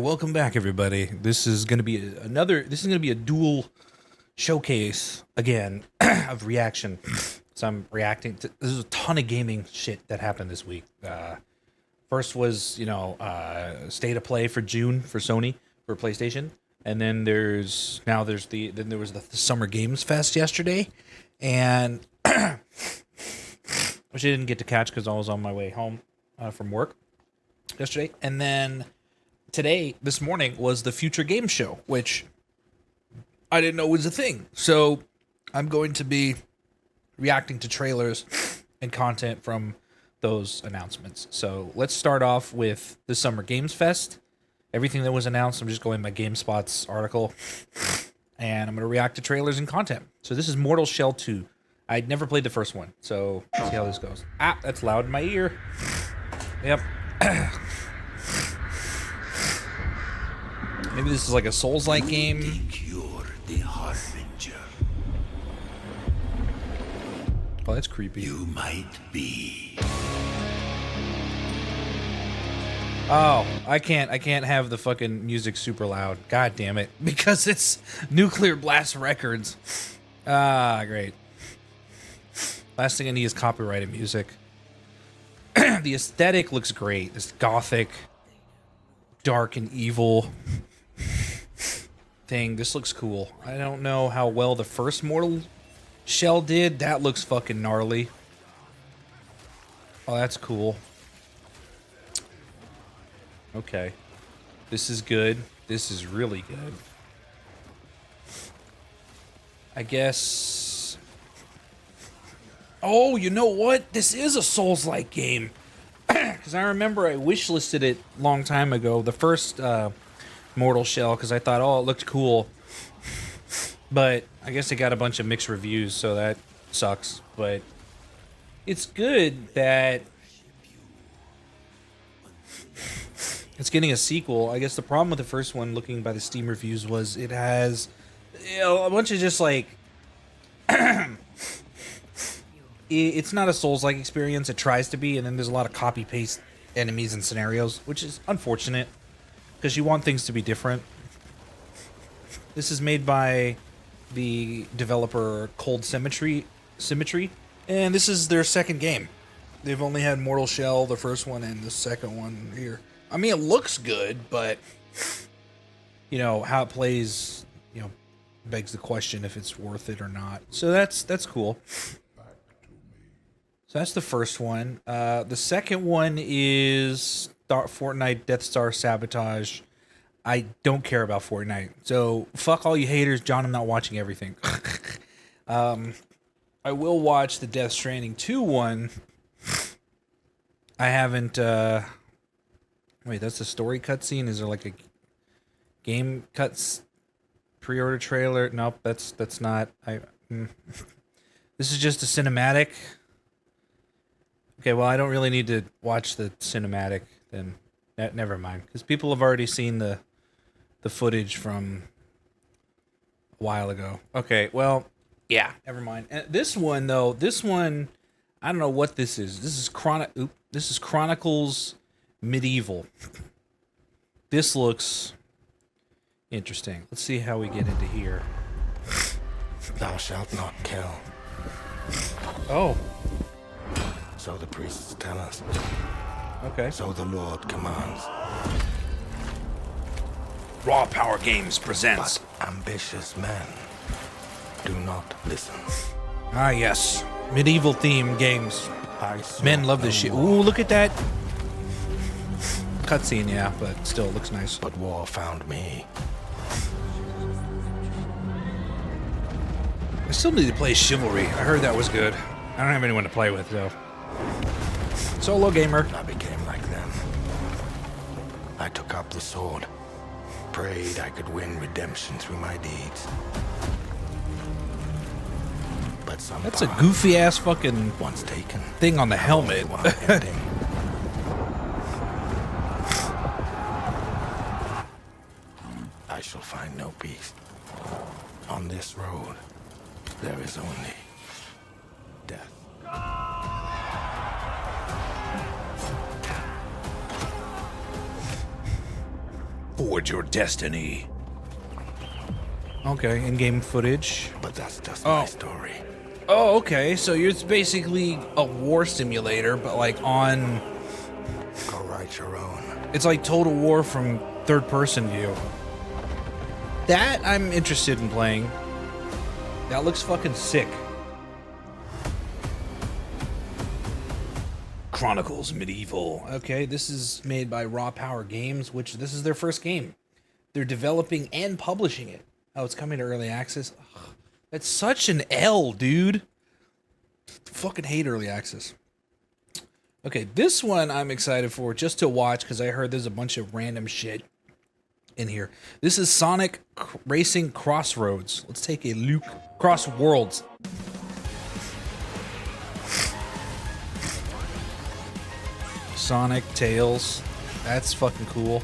welcome back, everybody. This is going to be a dual showcase again of reaction. So I'm reacting to. There's a ton of gaming shit that happened this week. First was state of play for June for Sony for PlayStation, and then there was the Summer Games Fest yesterday, and which I didn't get to catch because I was on my way home from work yesterday, and then this morning was the Future Game Show, which I didn't know was a thing. So I'm going to be reacting to trailers and content from those announcements. So let's start off with the Summer Games Fest. Everything that was announced, I'm just going by GameSpot's article, and I'm going to react to trailers and content. So this is Mortal Shell 2. I'd never played the first one, so let's see how this goes. Ah, that's loud in my ear. Yep. Maybe this is like a Souls-like game. The Harbinger. Oh, that's creepy. You might be. Oh, I can't have the fucking music super loud. God damn it. Because it's Nuclear Blast Records. Ah, great. Last thing I need is copyrighted music. The aesthetic looks great. It's gothic, dark and evil thing. This looks cool. I don't know how well the first Mortal Shell did. That looks fucking gnarly. Oh, that's cool. Okay. This is good. This is really good. I guess... Oh, you know what? This is a Souls-like game. Because I remember I wishlisted it a long time ago. The first Mortal Shell, because I thought, oh, it looked cool. But I guess it got a bunch of mixed reviews, so that sucks. But it's good that it's getting a sequel. I guess the problem with the first one, looking by the Steam reviews, was it has a bunch of just like... It's not a Souls-like experience. It tries to be, and then there's a lot of copy-paste enemies and scenarios, which is unfortunate, because you want things to be different. This is made by the developer Cold Symmetry, and this is their second game. They've only had Mortal Shell, the first one, and the second one here. I mean, it looks good, but, you know, how it plays, you know, begs the question if it's worth it or not. So that's cool. So that's the first one. The second one is Fortnite Death Star Sabotage. I don't care about Fortnite. So fuck all you haters. John, I'm not watching everything. I will watch the Death Stranding 2 one. I haven't... Wait, that's the story cutscene? Is there like a game cuts pre-order trailer? Nope, that's not... This is just a cinematic... Okay, well, I don't really need to watch the cinematic, then. Never mind. Because people have already seen the footage from a while ago. Okay, well, yeah, never mind. And this one, though, I don't know what this is. This is Chronicles Medieval. This looks interesting. Let's see how we get into here. Thou shalt not kill. Oh. So the priests tell us. Okay. So the Lord commands. Raw Power Games presents. But ambitious men do not listen. Ah, yes. Medieval theme games. Men love this shit. Ooh, look at that. Cutscene, yeah, but still looks nice. But war found me. I still need to play Chivalry. I heard that was good. I don't have anyone to play with, though. Solo gamer. I became like them. I took up the sword. Prayed I could win redemption through my deeds. But some That's a goofy ass fucking once taken thing on the helmet. I shall find no peace. On this road, there is only death. Forge your destiny. Okay, in-game footage. But that's just my story. Oh, okay. So it's basically a war simulator, but like on... Go write your own. It's like Total War from third-person view. That I'm interested in playing. That looks fucking sick. Chronicles Medieval. Okay, this is made by Raw Power Games, which this is their first game. They're developing and publishing it. Oh, it's coming to early access. Ugh, that's such an L, dude. Fucking hate early access. Okay, this one I'm excited for just to watch because I heard there's a bunch of random shit in here. This is Sonic Racing Crossroads. Let's take a look. Cross Worlds. Sonic, Tails. That's fucking cool.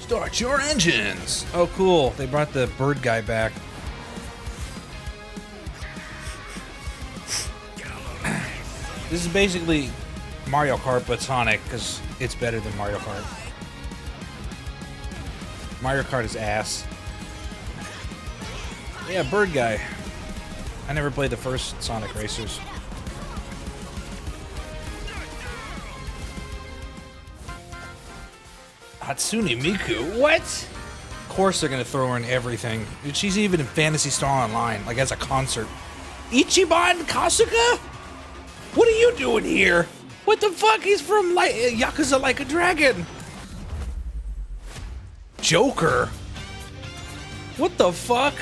Start your engines. Oh, cool. They brought the bird guy back. This is basically Mario Kart, but Sonic, because it's better than Mario Kart. Mario Kart is ass. Yeah, bird guy. I never played the first Sonic Racers. Hatsune Miku? What? Of course they're gonna throw her in everything. She's even in Phantasy Star Online, like as a concert. Ichiban Kasuga? What are you doing here? What the fuck? He's from Yakuza Like a Dragon. Joker? What the fuck?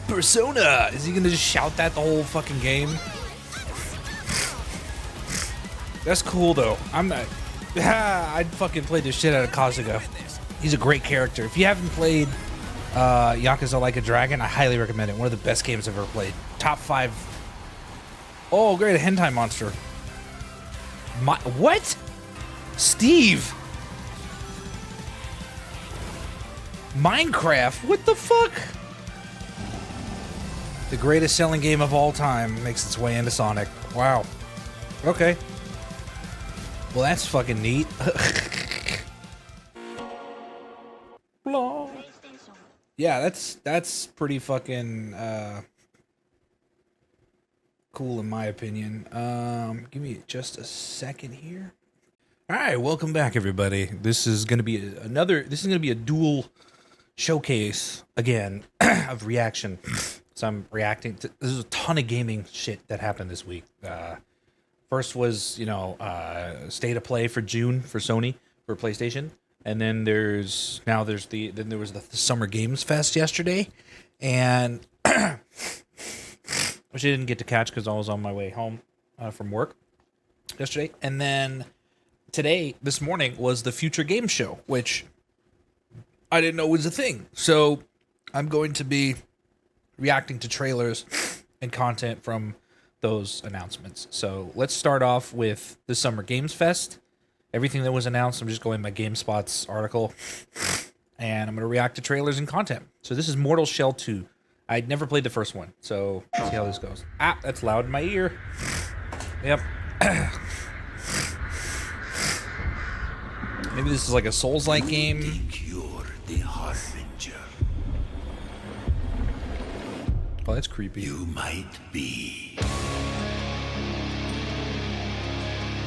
Persona? Is he gonna just shout that the whole fucking game? That's cool though. I'm not. I'd fucking play the shit out of Kasuga. He's a great character. If you haven't played Yakuza Like a Dragon, I highly recommend it. One of the best games I've ever played. Top 5. Oh, great, a hentai monster. What? Steve. Minecraft? What the fuck? The greatest selling game of all time makes its way into Sonic. Wow. Okay. Well, that's fucking neat. Yeah, that's pretty fucking cool in my opinion. Give me just a second here. All right, welcome back, everybody. This is gonna be a dual showcase again of reaction. So I'm reacting to. There's a ton of gaming shit that happened this week. First was, State of Play for June for Sony for PlayStation, and then there was the Summer Games Fest yesterday, and which I didn't get to catch because I was on my way home from work yesterday, and then this morning was the Future Game Show, which I didn't know was a thing. So I'm going to be reacting to trailers and content from those announcements. So let's start off with the Summer Games Fest. Everything that was announced, I'm just going by GameSpot's article, and I'm going to react to trailers and content. So this is Mortal Shell 2. I'd never played the first one, so let's see how this goes. Ah, that's loud in my ear. Yep. Maybe this is like a Souls-like game. Oh, that's creepy. You might be.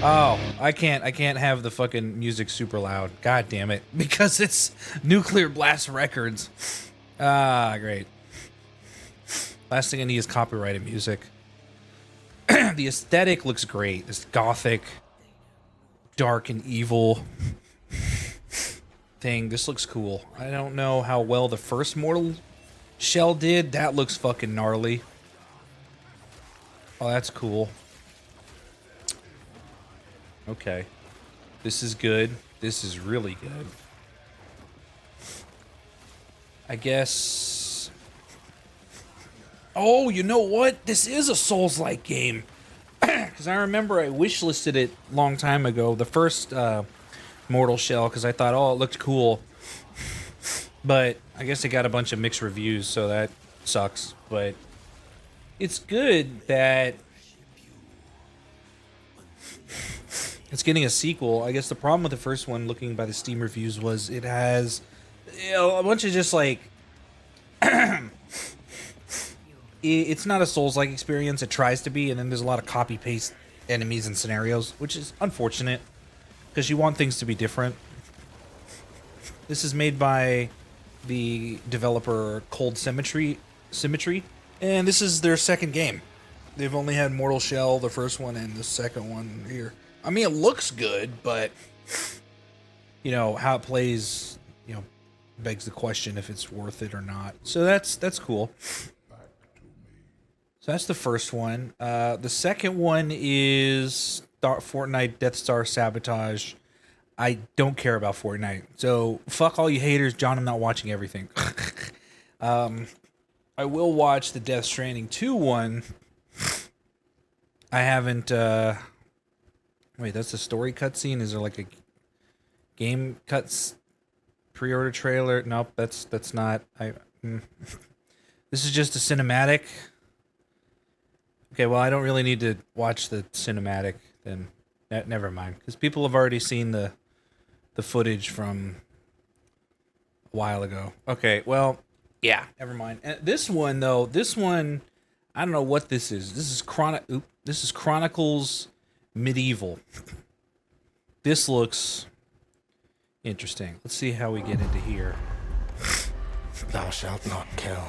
Oh, I can't have the fucking music super loud. God damn it. Because it's Nuclear Blast Records. Ah, great. Last thing I need is copyrighted music. The aesthetic looks great. It's gothic, dark and evil thing. This looks cool. I don't know how well the first Mortal Shell did. That looks fucking gnarly. Oh, that's cool. Okay. This is good. This is really good. I guess... Oh, you know what? This is a Souls-like game. Because I remember I wishlisted it a long time ago. The first Mortal Shell. Because I thought, oh, it looked cool. But I guess it got a bunch of mixed reviews. So that sucks. But it's good that... It's getting a sequel. I guess the problem with the first one, looking by the Steam reviews, was it has, you know, a bunch of just like it's not a Souls-like experience. It tries to be, and then there's a lot of copy-paste enemies and scenarios, which is unfortunate because you want things to be different. This is made by the developer Cold Symmetry, and this is their second game. They've only had Mortal Shell, the first one, and the second one here. I mean, it looks good, but you know how it plays, you know, begs the question if it's worth it or not. So that's cool. So that's the first one. The second one is Fortnite Death Star Sabotage. I don't care about Fortnite, so fuck all you haters. John, I'm not watching everything. I will watch the Death Stranding 2 one. I haven't. Wait, that's the story cutscene. Is there like a game cuts pre-order trailer? Nope, that's not. This is just a cinematic. Okay, well, I don't really need to watch the cinematic then. Never mind, because people have already seen the footage from a while ago. Okay, well, yeah, never mind. And this one though, I don't know what this is. This is Chronicles Medieval. This looks interesting. Let's see how we get into here. Thou shalt not kill.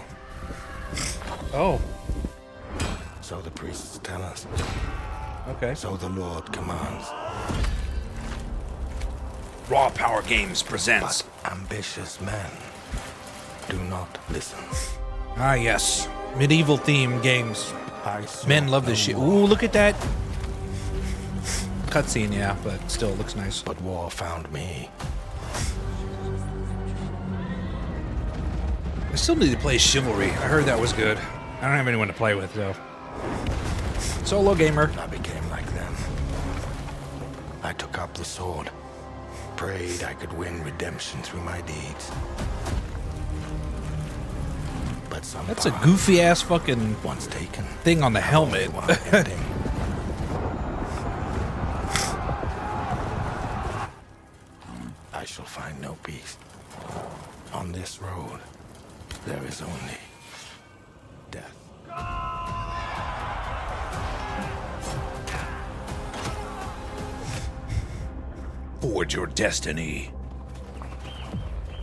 Oh, So the priests tell us. okay. So the Lord commands. Raw Power Games presents. But ambitious men do not listen. Ah, yes. Medieval theme games. I saw Men love this no shit. war, Ooh, look at that. Cutscene, yeah, but still looks nice. But war found me. I still need to play Chivalry. I heard that was good. I don't have anyone to play with, though. Solo gamer. I became like them. I took up the sword. Prayed I could win redemption through my deeds. But some That's a goofy ass fucking once taken. thing on the helmet. One ending. I shall find no peace. On this road, there is only death. Forge your destiny.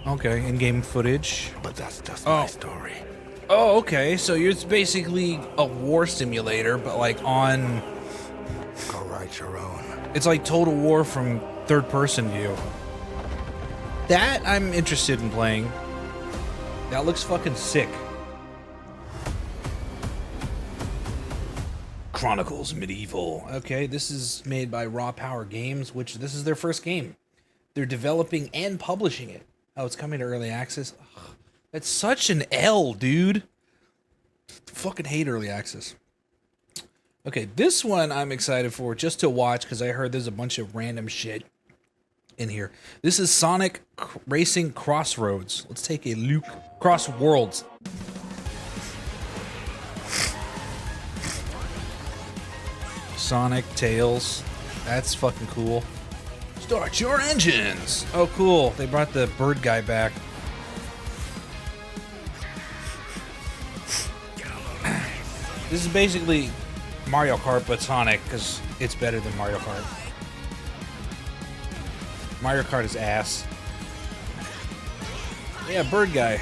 Okay, in-game footage. But that's just Oh. my story. Oh, okay. So it's basically a war simulator, but like on. Go write your own. It's like Total War from third-person view. That I'm interested in playing. That looks fucking sick. Chronicles Medieval. Okay, this is made by Raw Power Games, which this is their first game. They're developing and publishing it. Oh, it's coming to early access. Ugh, that's such an L, dude. Fucking hate early access. Okay, this one I'm excited for just to watch because I heard there's a bunch of random shit in here. This is Sonic Racing Crossroads. Let's take a look. Cross Worlds. Sonic, Tails. That's fucking cool. Start your engines. Oh, cool. They brought the bird guy back. This is basically Mario Kart, but Sonic, because it's better than Mario Kart. Mario Kart is ass. Yeah, bird guy.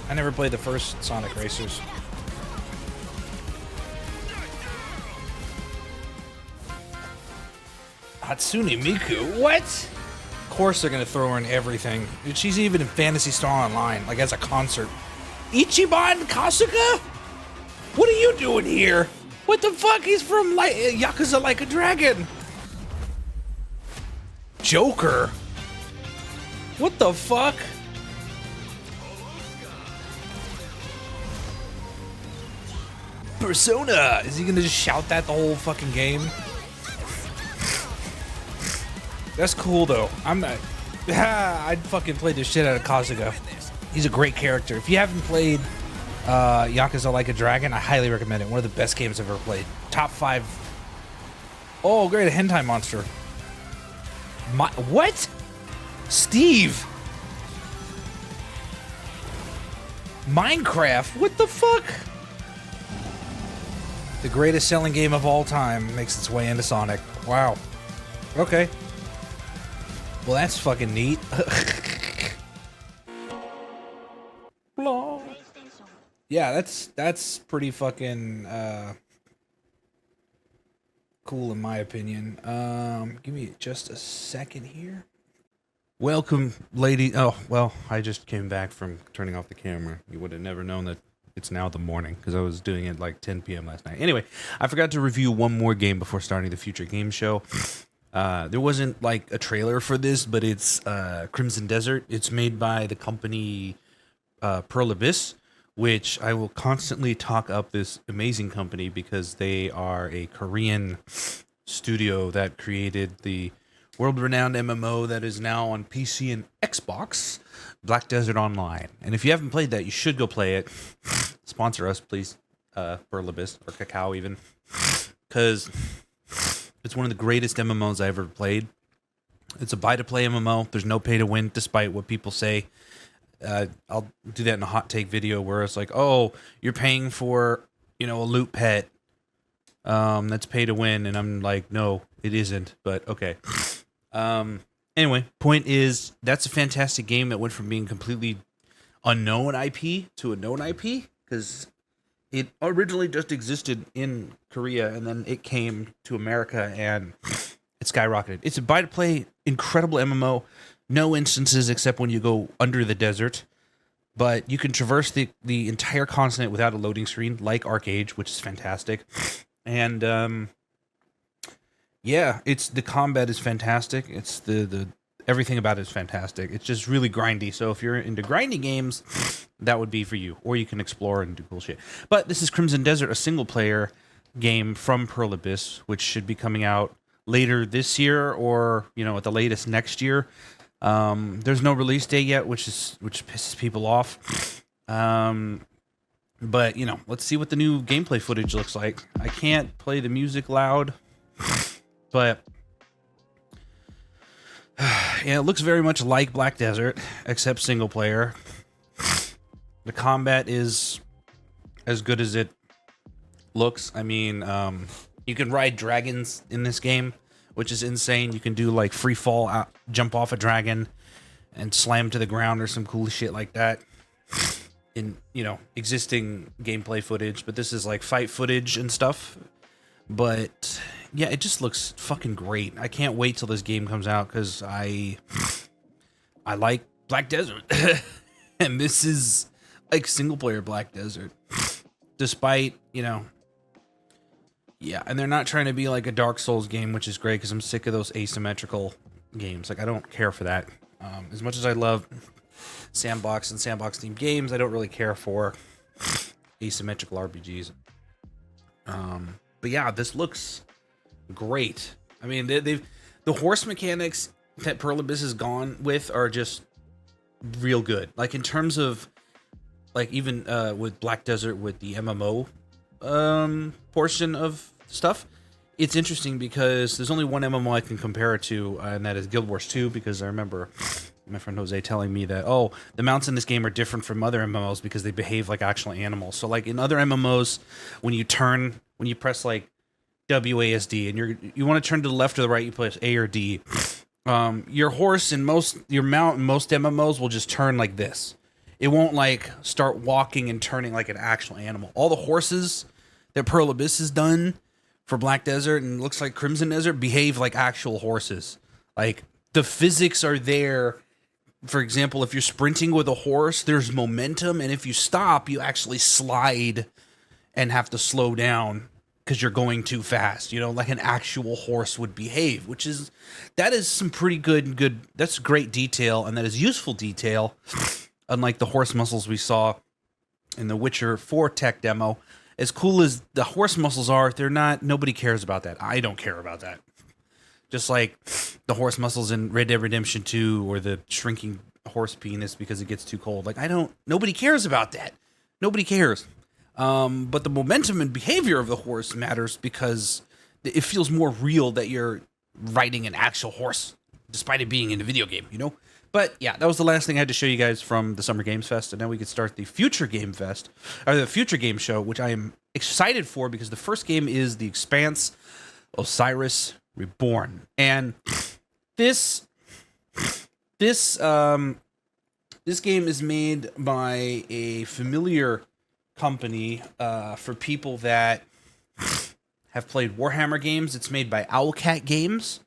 I never played the first Sonic Racers. Hatsune Miku? What? Of course they're gonna throw her in everything. She's even in Phantasy Star Online, like as a concert. Ichiban Kasuga? What are you doing here? What the fuck? He's from Yakuza Like a Dragon. Joker? What the fuck? Persona? Is he gonna just shout that the whole fucking game? That's cool though. I'm not. I'd fucking play the shit out of Kasuga. He's a great character. If you haven't played Yakuza Like a Dragon, I highly recommend it. One of the best games I've ever played. Top 5. Oh, great, a hentai monster. What? Steve. Minecraft? What the fuck? The greatest selling game of all time makes its way into Sonic. Wow. Okay. Well, that's fucking neat. Yeah, that's pretty fucking cool in my opinion. Give me just a second here. Welcome, lady. Oh, well, I just came back from turning off the camera. You would have never known that it's now the morning because I was doing it like 10 p.m. last night. Anyway, I forgot to review one more game before starting the Future Game Show. There wasn't like a trailer for this, but it's Crimson Desert. It's made by the company Pearl Abyss, which I will constantly talk up this amazing company because they are a Korean studio that created the world-renowned MMO that is now on PC and Xbox, Black Desert Online. And if you haven't played that, you should go play it. Sponsor us, please, Pearl Abyss, or Kakao even, because it's one of the greatest MMOs I ever played. It's a buy-to-play MMO. There's no pay-to-win, despite what people say. I'll do that in a hot take video where it's like, oh, you're paying for, a loot pet that's pay to win, and I'm like, no, it isn't, but okay. Anyway, point is, that's a fantastic game that went from being completely unknown IP to a known IP, because it originally just existed in Korea, and then it came to America, and it skyrocketed. It's a buy-to-play, incredible MMO. No instances except when you go under the desert, but you can traverse the entire continent without a loading screen, like Arcade, which is fantastic. And yeah, the combat is fantastic. It's the everything about it is fantastic. It's just really grindy. So if you're into grindy games, that would be for you. Or you can explore and do cool shit. But this is Crimson Desert, a single player game from Pearl Abyss, which should be coming out later this year or at the latest next year. There's no release date yet, which pisses people off. But let's see what the new gameplay footage looks like. I can't play the music loud, but yeah, it looks very much like Black Desert, except single player. The combat is as good as it looks. I mean, you can ride dragons in this game, which is insane. You can do like free fall, jump off a dragon and slam to the ground or some cool shit like that in, existing gameplay footage. But this is like fight footage and stuff. But yeah, it just looks fucking great. I can't wait till this game comes out because I like Black Desert. And this is like single player Black Desert. Despite, yeah, and they're not trying to be like a Dark Souls game, which is great because I'm sick of those asymmetrical games. Like, I don't care for that. As much as I love sandbox and sandbox themed games, I don't really care for asymmetrical RPGs. But yeah, this looks great. I mean, the horse mechanics that Pearl Abyss has gone with are just real good. Like, in terms of, like, even with Black Desert, with the MMO portion of stuff, it's interesting because there's only one MMO I can compare it to, and that is Guild Wars 2, because I remember my friend Jose telling me that, oh, the mounts in this game are different from other MMOs because they behave like actual animals. So like in other MMOs, when you press like WASD and you want to turn to the left or the right, you press A or D. Your horse and your mount in most MMOs will just turn like this. It won't like start walking and turning like an actual animal. All the horses that Pearl Abyss has done for Black Desert and looks like Crimson Desert behave like actual horses. Like, the physics are there. For example, if you're sprinting with a horse, there's momentum, and if you stop, you actually slide and have to slow down because you're going too fast, like an actual horse would behave, that is some pretty good, that's great detail, and that is useful detail, unlike the horse muscles we saw in the Witcher 4 tech demo. As cool as the horse muscles are, nobody cares about that. I don't care about that. Just like the horse muscles in Red Dead Redemption 2 or the shrinking horse penis because it gets too cold. Like, nobody cares about that. Nobody cares. But the momentum and behavior of the horse matters because it feels more real that you're riding an actual horse despite it being in a video game, you know? But yeah, that was the last thing I had to show you guys from the Summer Games Fest, and now we could start the Future Game Fest, or the Future Game Show, which I am excited for because the first game is The Expanse: Osiris Reborn. And this game is made by a familiar company for people that have played Warhammer games. It's made by Owlcat Games.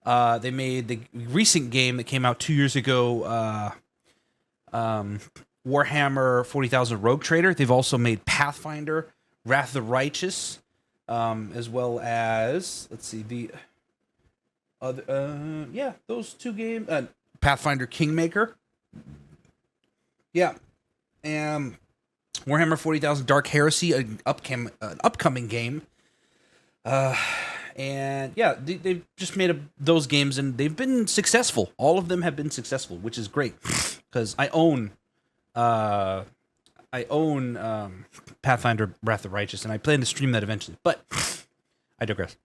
They made the recent game that came out 2 years ago, Warhammer 40,000 Rogue Trader. They've also made Pathfinder, Wrath of the Righteous, as well as, let's see, the other, yeah, those two games, Pathfinder Kingmaker. Yeah. And Warhammer 40,000 Dark Heresy, an upcoming game. And yeah, they've just made those games, and they've been successful. All of them have been successful, which is great because I own Pathfinder Wrath of the Righteous, and I plan to stream that eventually. But I digress.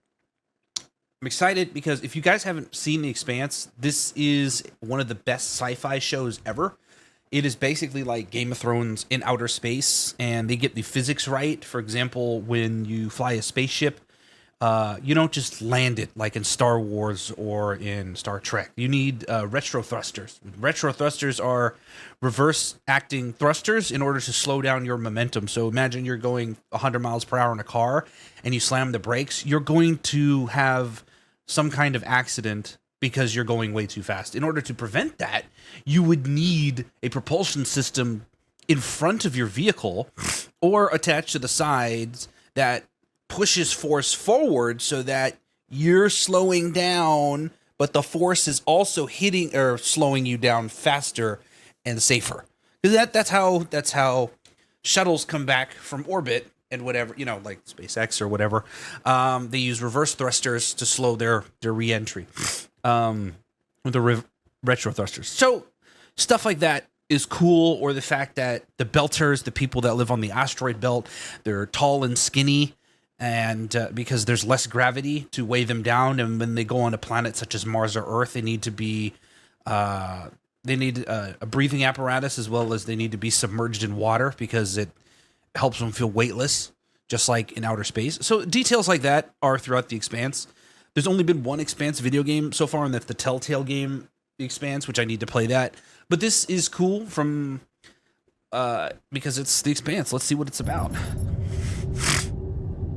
I'm excited because if you guys haven't seen The Expanse, this is one of the best sci-fi shows ever. It is basically like Game of Thrones in outer space, and they get the physics right. For example, when you fly a spaceship, you don't just land it like in Star Wars or in Star Trek. You need retro thrusters. Retro thrusters are reverse acting thrusters in order to slow down your momentum. So imagine you're going 100 miles per hour in a car and you slam the brakes. You're going to have some kind of accident because you're going way too fast. In order to prevent that, you would need a propulsion system in front of your vehicle or attached to the sides that pushes force forward so that you're slowing down, but the force is also hitting or slowing you down faster and safer. That's how shuttles come back from orbit and whatever, you know, like SpaceX or whatever. They use reverse thrusters to slow their re-entry with the retro thrusters. So stuff like that is cool, or the fact that the Belters, the people that live on the asteroid belt, they're tall and skinny, and because there's less gravity to weigh them down, and when they go on a planet such as Mars or Earth, they need to be they need a breathing apparatus, as well as they need to be submerged in water because it helps them feel weightless, just like in outer space. So details like that are throughout The Expanse. There's only been one Expanse video game so far, and that's the Telltale game, The Expanse, which I need to play that. But this is cool from because it's The Expanse. Let's see what it's about.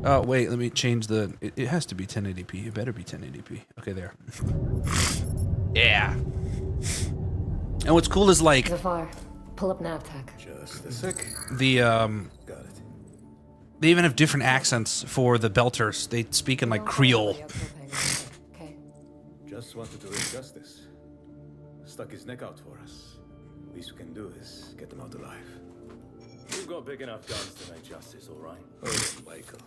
Oh, wait, let me change the... It has to be 1080p. It better be 1080p. Okay, there. Yeah. And what's cool is, like... Zafar, pull up NavTech. Just a sec. The, Got it. They even have different accents for the Belters. They speak in, like, Creole. Okay. Just wanted to discuss this. Stuck his neck out for us. Least we can do is get him out alive. You've got big enough guns to make justice, all right? Oh, Michael.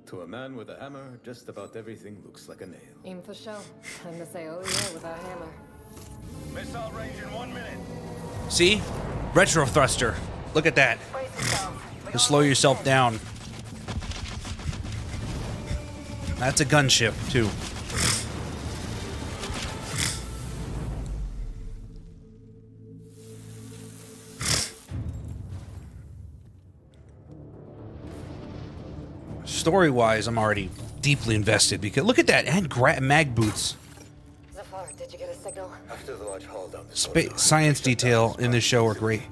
To a man with a hammer, just about everything looks like a nail. Aim for show. Time to say oh yeah with our hammer. Missile range in 1 minute. See? Retro thruster. Look at that. To slow yourself down. That's a gunship, too. Story-wise, I'm already deeply invested because look at that, and mag boots. Zafar, did you get a signal? After the large haul down the Science detail in this show are great.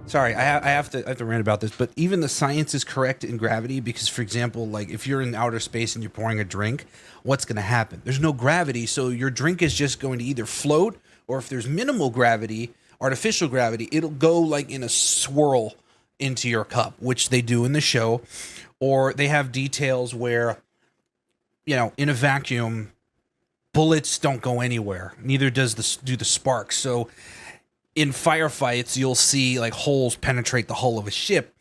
Sorry, I have to rant about this, but even the science is correct in gravity because, for example, like if you're in outer space and you're pouring a drink, what's going to happen? There's no gravity, so your drink is just going to either float, or if there's minimal gravity, artificial gravity, it'll go like in a swirl into your cup, which they do in the show. Or they have details where, you know, in a vacuum, bullets don't go anywhere. Neither do the sparks. So in firefights, you'll see like holes penetrate the hull of a ship.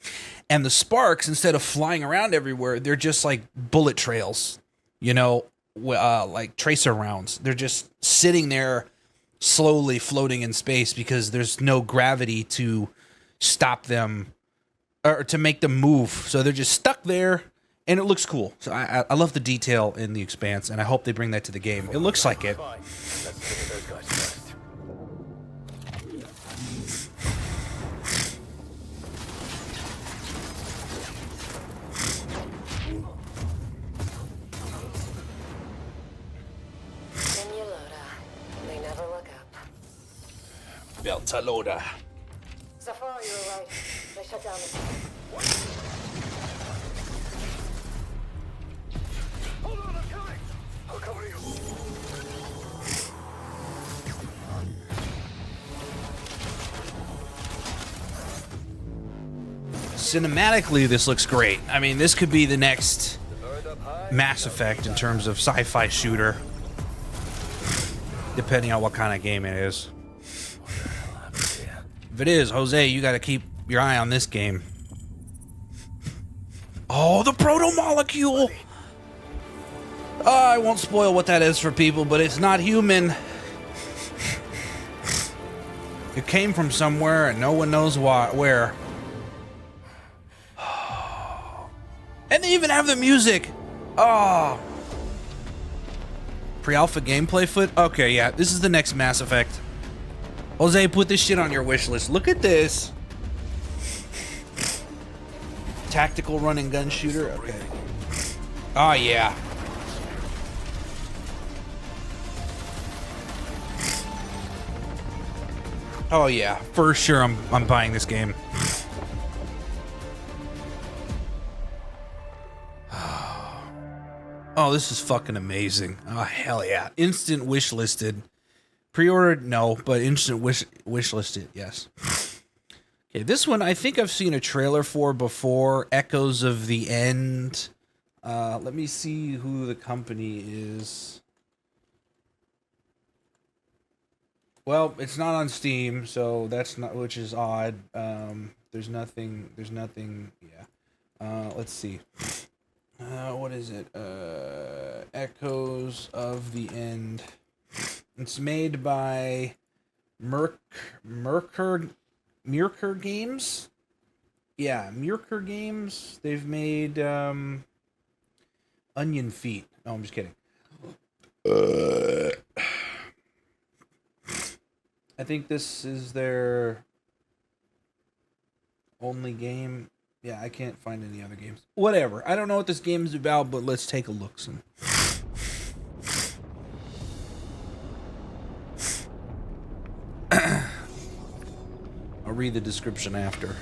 And the sparks, instead of flying around everywhere, they're just like bullet trails, you know, like tracer rounds. They're just sitting there slowly floating in space because there's no gravity to stop them or to make them move. So they're just stuck there, and it looks cool. So I love the detail in The Expanse, and I hope they bring that to the game. It looks like it. Fine. Let's look at those guys. Taloda. Zafar, you were right. They shut down the... Hold on, I'm coming! I'll cover you. Cinematically, this looks great. I mean, this could be the next Mass Effect in terms of sci-fi shooter, depending on what kind of game it is. If it is, Jose, you got to keep your eye on this game. Oh, the proto-molecule! I won't spoil what that is for people, but it's not human. It came from somewhere and no one knows where. And they even have the music. Oh. Pre-alpha gameplay foot? Okay, yeah, this is the next Mass Effect. Jose, put this shit on your wish list. Look at this. Tactical run and gun shooter? Okay. Oh, yeah. Oh, yeah. For sure, I'm buying this game. Oh, this is fucking amazing. Oh, hell yeah. Instant wish listed. Pre-ordered? No, but instant wish listed, yes. Okay, this one I think I've seen a trailer for before. Echoes of the End. Let me see who the company is. Well, it's not on Steam, so that's not, which is odd. There's nothing, yeah. Let's see. What is it? Echoes of the End. It's made by Merkur Games. Yeah, Merkur Games. They've made Onion Feet. Oh, I'm just kidding. I think this is their only game. Yeah, I can't find any other games. Whatever. I don't know what this game is about, but let's take a look. I'll read the description after.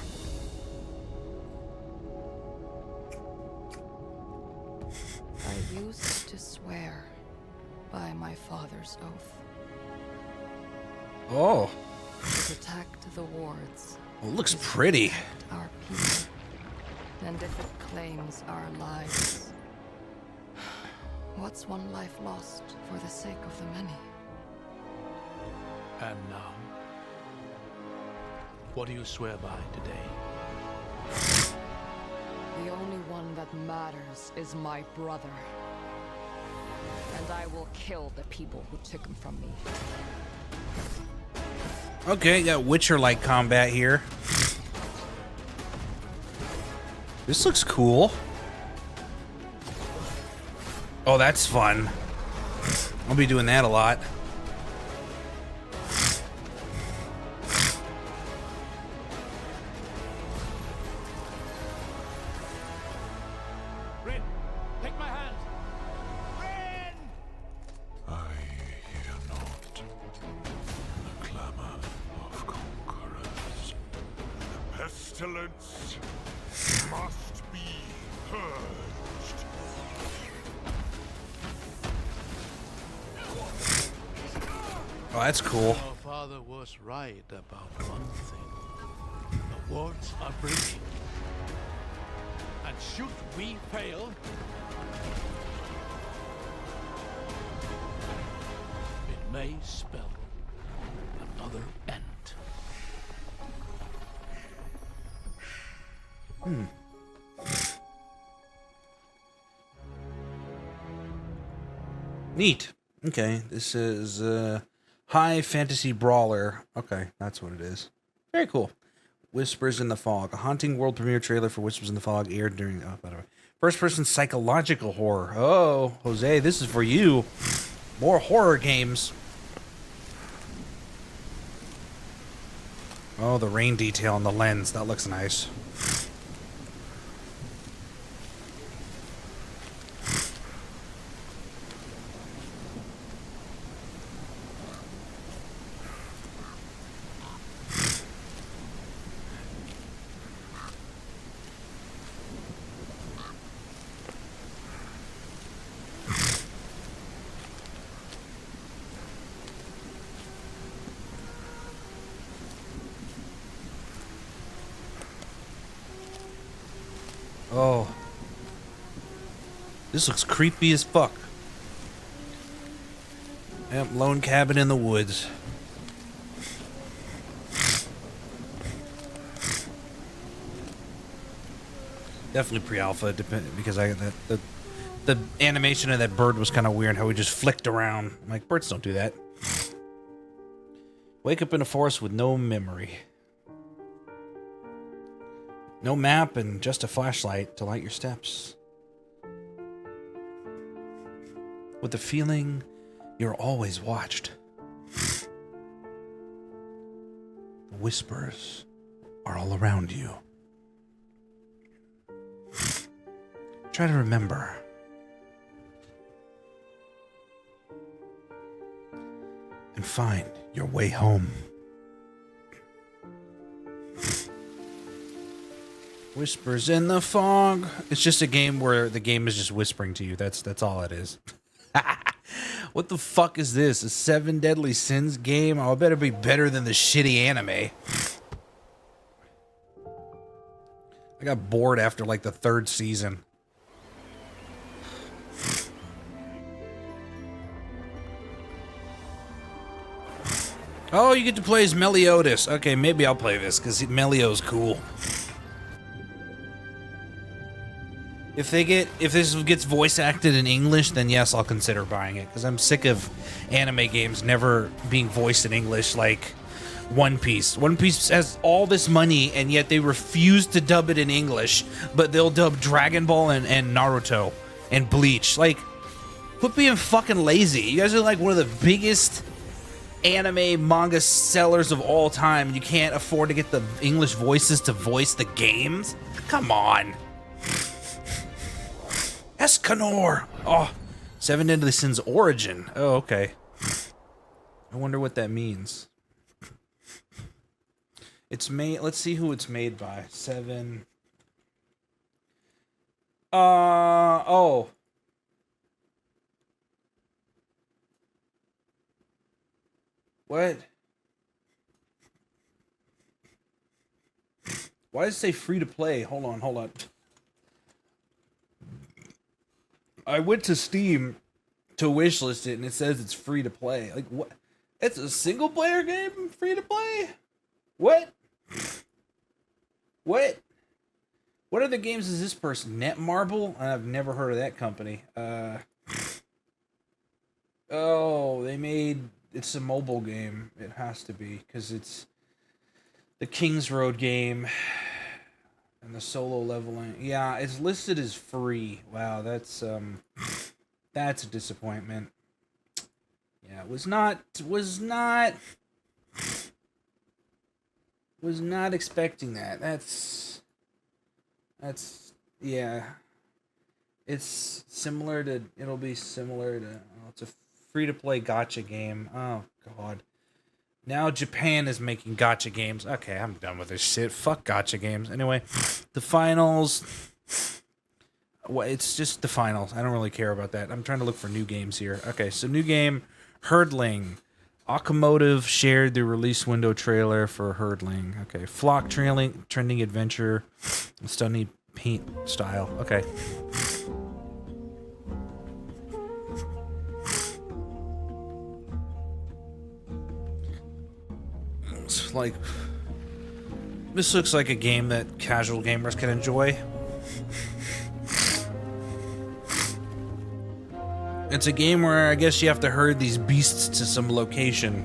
I used to swear by my father's oath Oh. to protect the wards. Oh, it looks pretty. Our people. And if it claims our lives, what's one life lost for the sake of the many? And now, what do you swear by today? The only one that matters is my brother. And I will kill the people who took him from me. Okay, got Witcher-like combat here. This looks cool. Oh, that's fun. I'll be doing that a lot. Rin, take my hand. Rin! I hear not the clamor of conquerors. The pestilence must be purged. Oh, that's cool. Our father was right about one thing. The wards are breaking. And should we fail, it may spell another end. Neat. Okay, this is High Fantasy Brawler. Okay, that's what it is. Very cool. Whispers in the Fog. A haunting world premiere trailer for Whispers in the Fog aired during... Oh, by the way. First-person psychological horror. Oh, Jose, this is for you. More horror games. Oh, the rain detail on the lens. That looks nice. This looks creepy as fuck. Yep, lone cabin in the woods. Definitely pre-alpha, because the animation of that bird was kind of weird. How he just flicked around. I'm like, birds don't do that. Wake up in a forest with no memory, no map, and just a flashlight to light your steps. With the feeling you're always watched. The whispers are all around you. Try to remember. And find your way home. Whispers in the fog. It's just a game where the game is just whispering to you. That's all it is. What the fuck is this? A 7 Deadly Sins game? Oh, it better be better than the shitty anime. I got bored after like the 3rd season. Oh, you get to play as Meliodas. Okay, maybe I'll play this because Melio's cool. If this gets voice acted in English, then yes, I'll consider buying it because I'm sick of anime games never being voiced in English. Like One Piece. One Piece has all this money and yet they refuse to dub it in English, but they'll dub Dragon Ball and Naruto and Bleach. Like, quit being fucking lazy. You guys are like one of the biggest anime manga sellers of all time. You can't afford to get the English voices to voice the games? Come on. Escanor. Oh, 7 Deadly Sins Origin. Oh, okay. I wonder what that means. It's made. Let's see who it's made by. 7. Oh. What? Why does it say free to play? Hold on. I went to Steam to wishlist it, and it says it's free to play. Like, what? It's a single player game, free to play? What? What? What other games is this person? Netmarble? I've never heard of that company. Oh, they made... It's a mobile game. It has to be, because it's the Kings Road game and the solo leveling. Yeah, it's listed as free. Wow, that's a disappointment. Yeah, was not expecting that. That's yeah. It's similar to. It'll be similar to. Oh, it's a free-to-play gacha game. Oh, God. Now Japan is making gacha games. Okay, I'm done with this shit. Fuck gacha games. Anyway, the finals. Well, it's just the finals. I don't really care about that. I'm trying to look for new games here. Okay, so new game, Herdling. Akamotive shared the release window trailer for Herdling. Okay, Flock trending adventure, stunning paint style. Okay. Like, this looks like a game that casual gamers can enjoy. It's a game where I guess you have to herd these beasts to some location.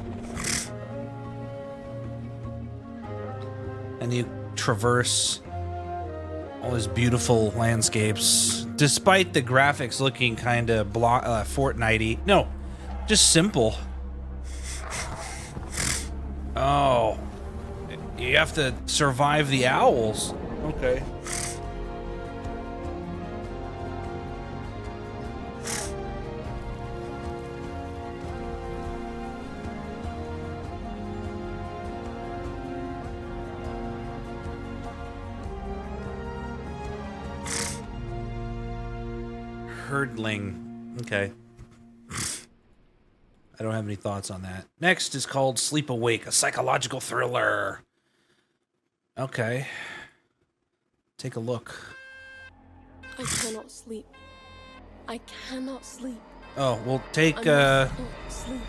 And you traverse all these beautiful landscapes. Despite the graphics looking kind of Fortnite-y. No, just simple. Oh, you have to survive the owls. Okay. Herdling. Okay. I don't have any thoughts on that. Next is called Sleep Awake, a psychological thriller. Okay. Take a look. I cannot sleep. I cannot sleep. Oh, we'll take, I must not sleep.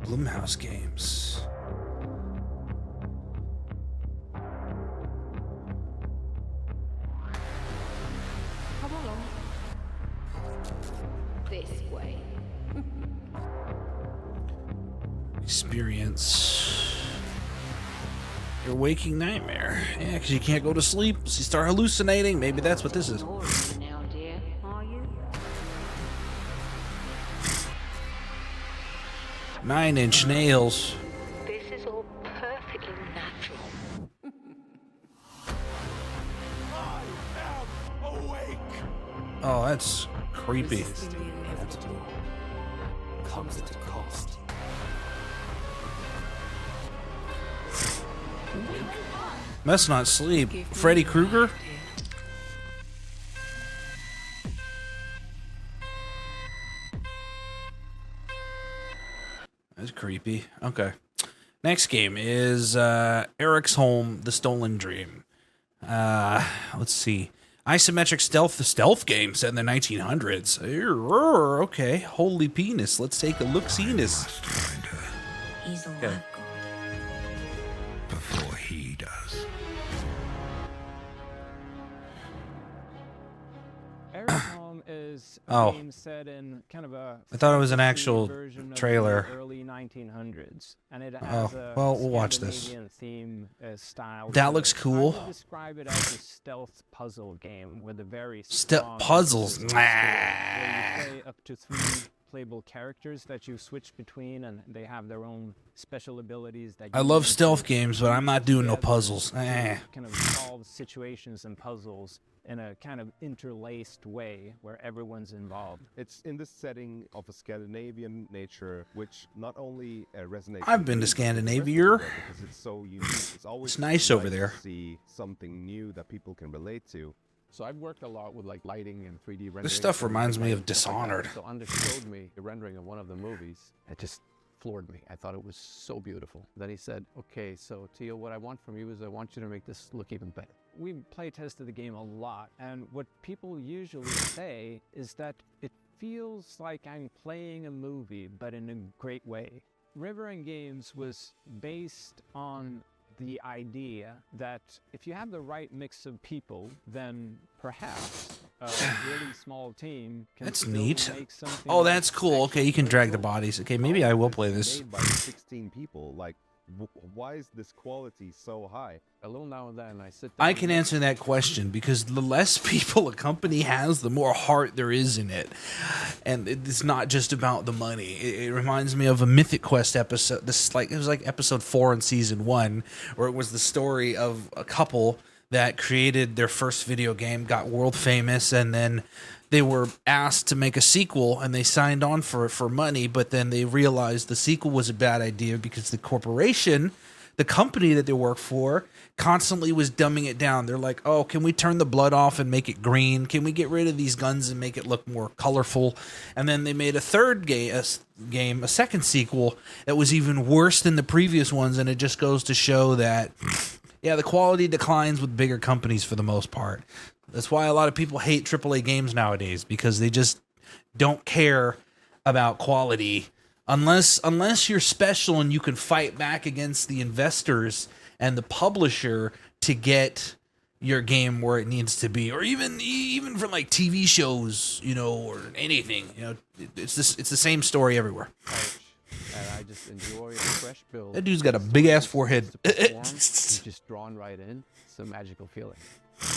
Blumhouse Games. Come along. This way. Experience your waking nightmare. Yeah, because you can't go to sleep, so you start hallucinating. Maybe that's what this is. Now, dear, are you? 9-inch nails. This is all perfectly natural. Oh, that's creepy. The inevitable comes at a cost. Must not sleep. Freddy Krueger? That's creepy. Okay. Next game is Eric's Home, The Stolen Dream. Let's see. Isometric stealth game set in the 1900s. Okay. Holy penis. Let's take a look-see-ness. He's all Okay. I've got. Before he does. Eric's Home is a Oh. game set in kind of a I thought it was an fantasy actual version of trailer. the early 1900s, and it Oh, has a well, we'll watch this. Scandinavian theme style. That to looks it. cool. I would describe it as a stealth puzzle game with a very Ste- strong puzzles. persistent story, where you play up to 3 playable characters that you switch between, and they have their own special abilities. That I you love use stealth to games, but I'm not doing no together puzzles. to Eh. kind of solve situations and puzzles in a kind of interlaced way where everyone's involved. It's in this setting of a Scandinavian nature, which not only resonates. I've with been to me, but with the rest of Scandinavia. the world because it's so unique. It's always It's nice nice over there. To see something new that people can relate to. So I've worked a lot with like lighting and 3D rendering. This stuff and reminds me lighting of and stuff like that. Dishonored. So Anders showed me the rendering of one of the movies. It just floored me. I thought it was so beautiful. Then he said, okay, so Tio, what I want from you is I want you to make this look even better. We play tested the game a lot, and what people usually say is that it feels like I'm playing a movie, but in a great way. River and Games was based on the idea that if you have the right mix of people, then perhaps a really small team can That's still neat. make something Oh, that's cool. Okay, you can drag the bodies. Okay, maybe I will play this. Made by 16 people. Like, why is this quality so high? A little now and then I sit down. I can answer that question because the less people a company has, the more heart there is in it. And it's not just about the money. It reminds me of a Mythic Quest episode. It was like episode 4 in season 1, where it was the story of a couple that created their first video game, got world famous, and then they were asked to make a sequel, and they signed on for money, but then they realized the sequel was a bad idea because the corporation, the company that they work for, constantly was dumbing it down. They're like, oh, can we turn the blood off and make it green? Can we get rid of these guns and make it look more colorful? And then they made a third game, a second sequel that was even worse than the previous ones, and it just goes to show that, yeah, the quality declines with bigger companies for the most part. That's why a lot of people hate AAA games nowadays, because they just don't care about quality unless you're special and you can fight back against the investors and the publisher to get your game where it needs to be, or even from like TV shows, or anything. It's the same story everywhere. And I just enjoy the fresh build. That dude's got a big ass forehead. Just drawn right in. It's a magical feeling.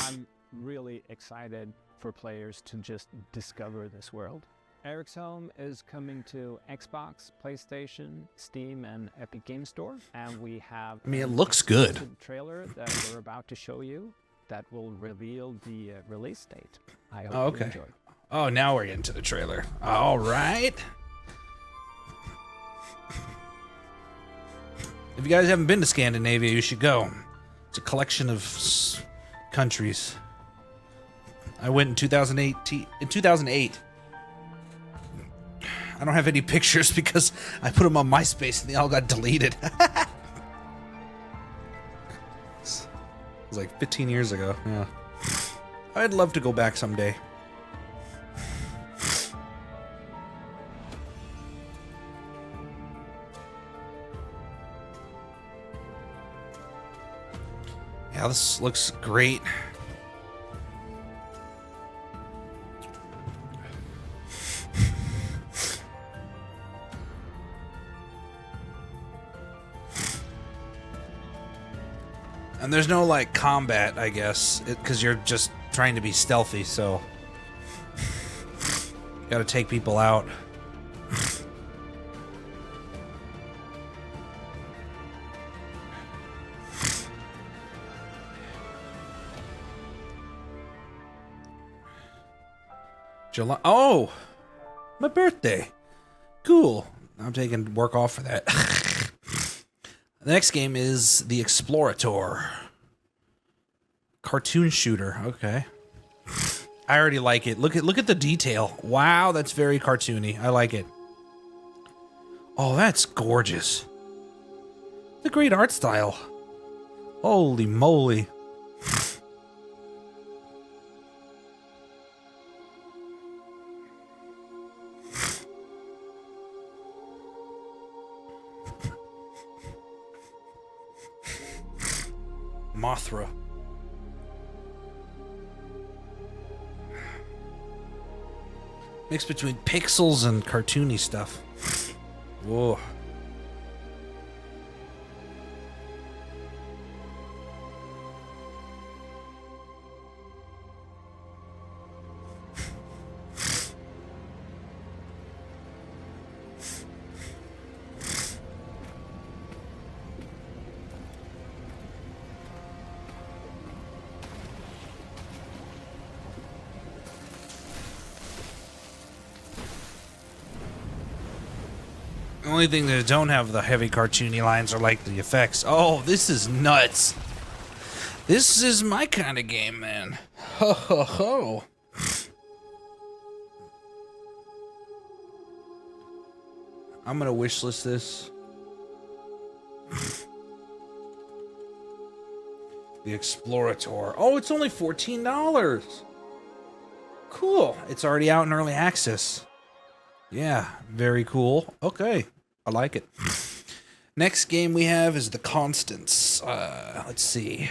I'm really excited for players to just discover this world. Eric's Home is coming to Xbox, PlayStation, Steam, and Epic Game Store, and we have I mean, it an looks good. exclusive trailer that we're about to show you that will reveal the release date. I hope Oh, you okay. enjoy. Oh, now we're getting to the trailer. All right. If you guys haven't been to Scandinavia, you should go. It's a collection of countries. I went in 2008. I don't have any pictures because I put them on MySpace and they all got deleted. It was like 15 years ago. Yeah. I'd love to go back someday. Yeah, this looks great. And there's no, like, combat, I guess, because you're just trying to be stealthy, so... Gotta take people out. July. Oh! My birthday! Cool. I'm taking work off for that. The next game is the Explorator. Cartoon shooter. Okay. I already like it. Look at the detail. Wow, that's very cartoony. I like it. Oh, that's gorgeous. It's a great art style. Holy moly. Mothra. Mixed between pixels and cartoony stuff. Whoa. The only thing that don't have the heavy cartoony lines are like the effects. Oh, this is nuts. This is my kind of game, man. Ho ho ho. I'm gonna wishlist this. The Explorator. Oh, it's only $14. Cool. It's already out in early access. Yeah, very cool. Okay, I like it. Next game we have is The Constants. Let's see.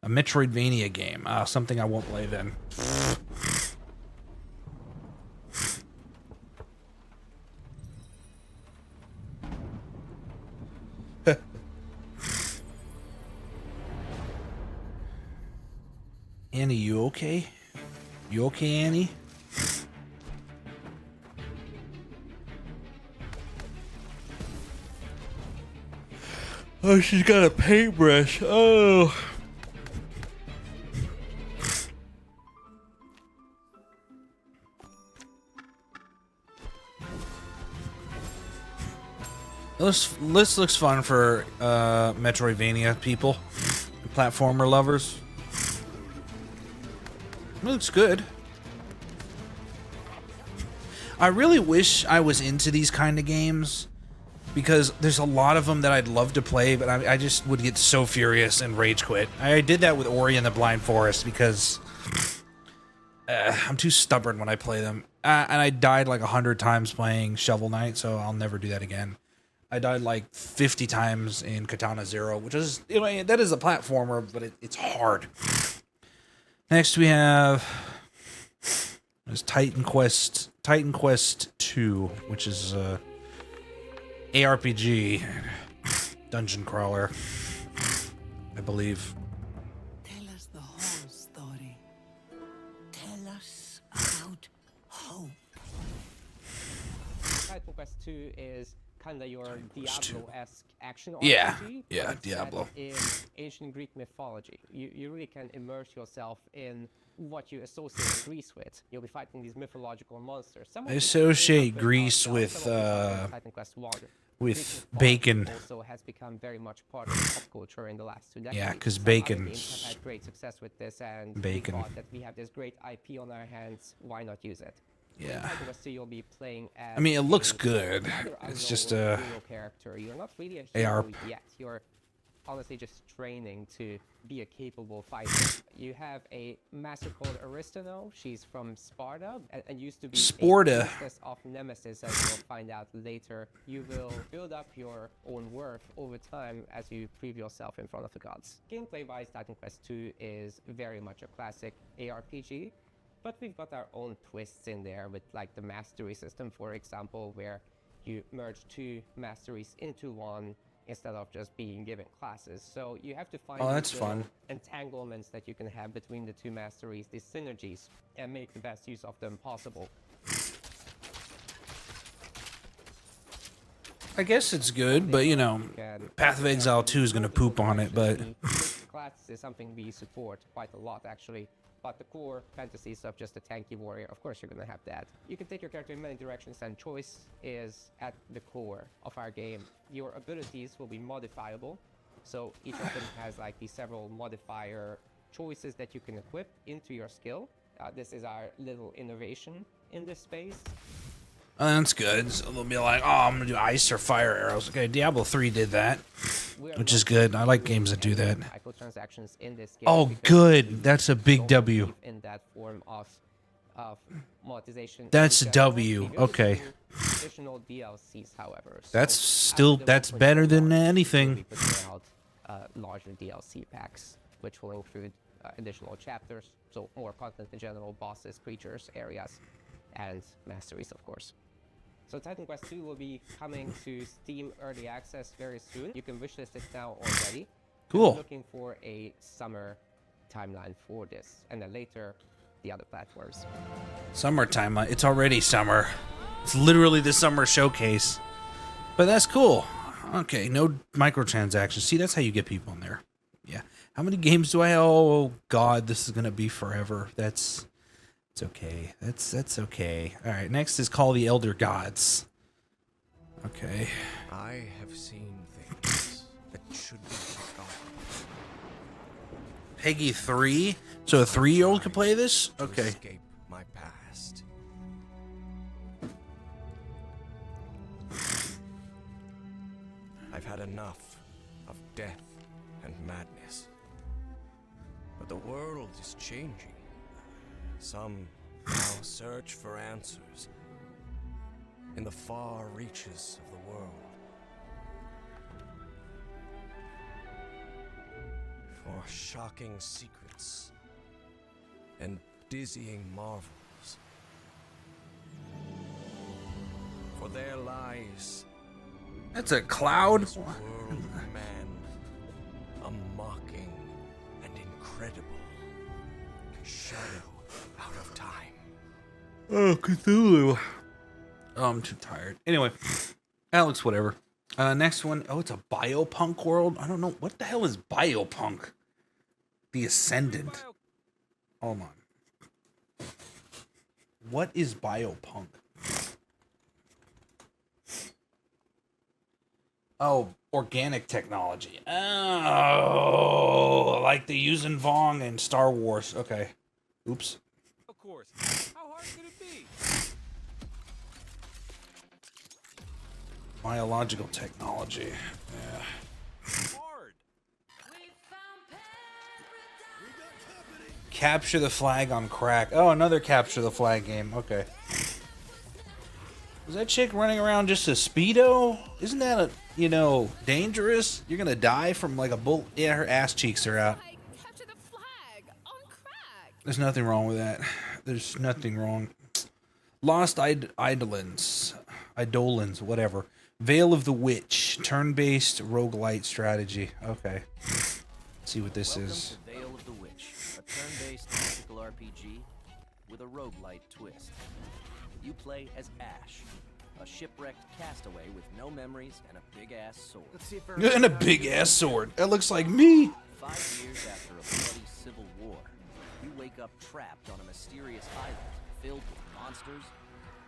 A Metroidvania game. Something I won't play then. Annie, you okay? You okay, Annie? Oh, she's got a paintbrush. Oh. This looks fun for Metroidvania people, platformer lovers. It looks good. I really wish I was into these kind of games, because there's a lot of them that I'd love to play, but I just would get so furious and rage quit. I did that with Ori and the Blind Forest because I'm too stubborn when I play them. And I died like 100 times playing Shovel Knight, so I'll never do that again. I died like 50 times in Katana Zero, which is, you know, that is a platformer, but it's hard. Next we have Titan Quest 2, which is ARPG dungeon crawler, I believe. Tell us the whole story. Tell us about hope. Titan Quest 2 is kind of your Diablo-esque action Yeah, RPG. yeah, But it's set Diablo. in ancient Greek mythology. You really can immerse yourself in what you associate Greece with. You'll be fighting these mythological monsters. Some of I them associate are Greece some with of them are Titan Quest 1. with Greek bacon. mythology also has become very much part of pop culture in the last 2 decades. Yeah, 'cause Some other bacon. games have had great success with this, and Bacon. we thought that we have this great IP on our hands. Why not use it? Yeah. Titan Quest 2, you'll be playing as I mean, it looks a good. rather It's just unknown a hero character. You're not really a hero AR. yet. You're honestly just training to be a capable fighter. You have a master called Arista though. She's from Sparta and used to be Sparta. a princess of Nemesis, as you'll find out later. You will build up your own worth over time as you prove yourself in front of the gods. Gameplay-wise, Titan Quest 2 is very much a classic ARPG, but we've got our own twists in there with like the mastery system, for example, where you merge two masteries into one instead of just being given classes. So you have to find that's these little fun. entanglements that you can have between the two masteries, these synergies, and make the best use of them possible. I guess it's good, but you know, Path of Exile 2 is gonna poop on it, but Class is something we support quite a lot actually. But the core fantasy stuff, just a tanky warrior, of course you're gonna have that. You can take your character in many directions, and choice is at the core of our game. Your abilities will be modifiable, so each of them has like these several modifier choices that you can equip into your skill. This is our little innovation in this space. that's good. So they'll be like, oh, I'm gonna do ice or fire arrows. Okay, Diablo 3 did that, which is good. I like games that do that. Microtransactions in this game. Oh, good. That's a big W. In that form of monetization. That's a W. Okay. Additional DLCs, however. That's better than anything. Larger DLC packs, which will include additional chapters, so more content in general, bosses, creatures, areas, and masteries, of course. So Titan Quest 2 will be coming to Steam Early Access very soon. You can wishlist it now already. Cool. I'm looking for a summer timeline for this, and then later the other platforms. Summertime. It's already summer. It's literally the summer showcase. But that's cool. Okay, no microtransactions. See, that's how you get people in there. Yeah. How many games do I? Oh God, this is gonna be forever. It's okay. That's okay. All right. Next is Call the Elder Gods. Okay. I have seen things that should be forgotten. Peggy 3. So a 3-year-old can play this. Okay. Escape my past. I've had enough of death and madness. But the world is changing. Some now search for answers in the far reaches of the world. For shocking secrets and dizzying marvels. For there lies That's a cloud. this world of man, a mocking and incredible shadow out of time. Oh, Cthulhu. Oh, I'm too tired. Anyway, Alex, whatever. Next one. Oh, it's a biopunk world. I don't know. What the hell is biopunk? The Ascendant. Hold on. What is biopunk? Oh, organic technology. Oh, like the using Vong and Star Wars. Okay. Oops. Of course. How hard could it be? Biological technology. Yeah. Capture the flag on crack. Oh, another capture the flag game. Okay. Was that chick running around just a Speedo? Isn't that dangerous? You're gonna die from like a bullet. Yeah, her ass cheeks are out. Capture the flag on crack. There's nothing wrong with that. There's nothing wrong. Lost Eidolons, whatever. Veil of the Witch, turn-based roguelite strategy. Okay. Let's see what this is. Welcome to Veil of the Witch, a turn-based tactical RPG with a roguelite twist. You play as Ash, a shipwrecked castaway with no memories and a big-ass sword. And a big-ass sword. That looks like me. 5 years after a bloody civil war, you wake up trapped on a mysterious island filled with monsters,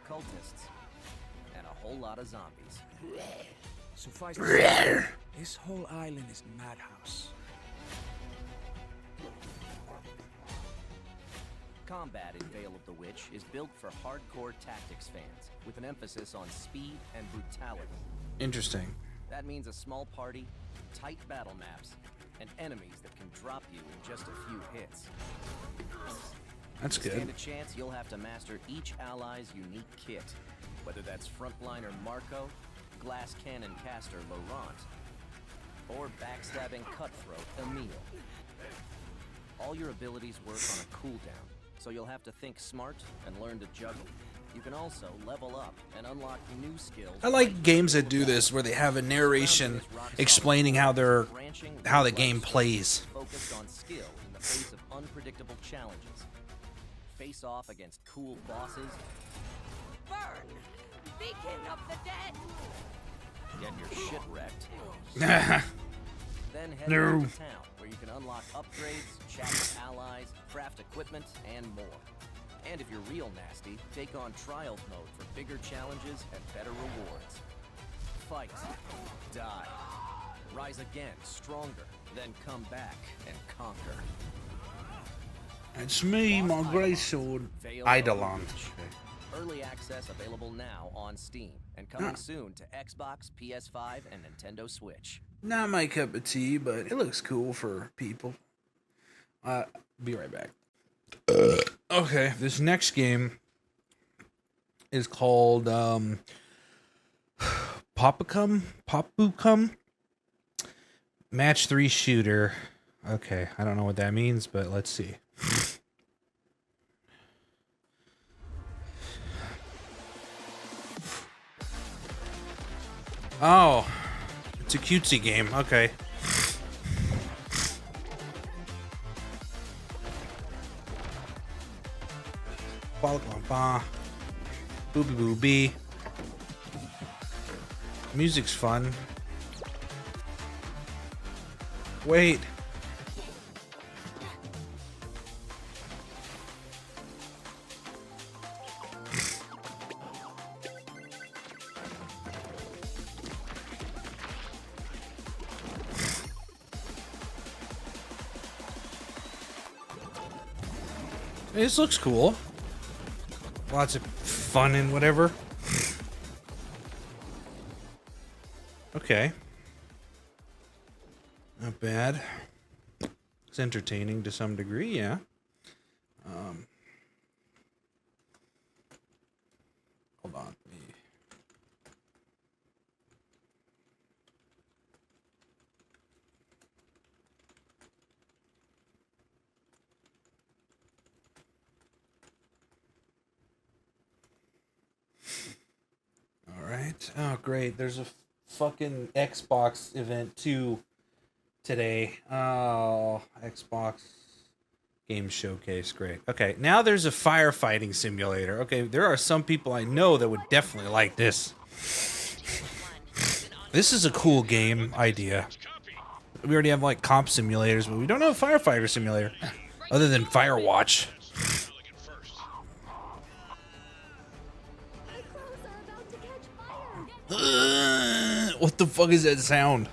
cultists, and a whole lot of zombies. Suffice to say, this whole island is madhouse. Combat in Vale of the Witch is built for hardcore tactics fans, with an emphasis on speed and brutality. Interesting. That means a small party, tight battle maps, and enemies that can drop you in just a few hits. That's good. Stand a chance you'll have to master each ally's unique kit, whether that's frontliner Marco, glass cannon caster Laurent, or backstabbing cutthroat Emile. All your abilities work on a cooldown, so you'll have to think smart and learn to juggle. You can also level up and unlock new skills. I like games that do this, where they have a narration explaining how the game plays. Focused on skill in the face of unpredictable challenges. Face off against cool bosses. Burn! Beacon of the dead! Get your shit wrecked. Then head No. back to town, where you can unlock upgrades, chat with allies, craft equipment, and more. And if you're real nasty, take on Trials mode for bigger challenges and better rewards. Fight, die, rise again, stronger, then come back and conquer. It's me, my greatsword, Eidolon. Early access available now on Steam, and coming soon to Xbox, PS5, and Nintendo Switch. Not my cup of tea, but it looks cool for people. Be right back. Okay, this next game is called Popucum Match 3 Shooter. Okay, I don't know what that means, but let's see. Oh, it's a cutesy game. Okay. Booby booby. Music's fun. Wait. This looks cool. Lots of fun and whatever. Okay. Not bad. It's entertaining to some degree, yeah. Hold on. Alright. Oh, great. There's a fucking Xbox event too today. Oh, Xbox Game Showcase. Great. Okay, now there's a firefighting simulator. Okay, there are some people I know that would definitely like this. This is a cool game idea. We already have like comp simulators, but we don't have a firefighter simulator. Other than Firewatch. What the fuck is that sound?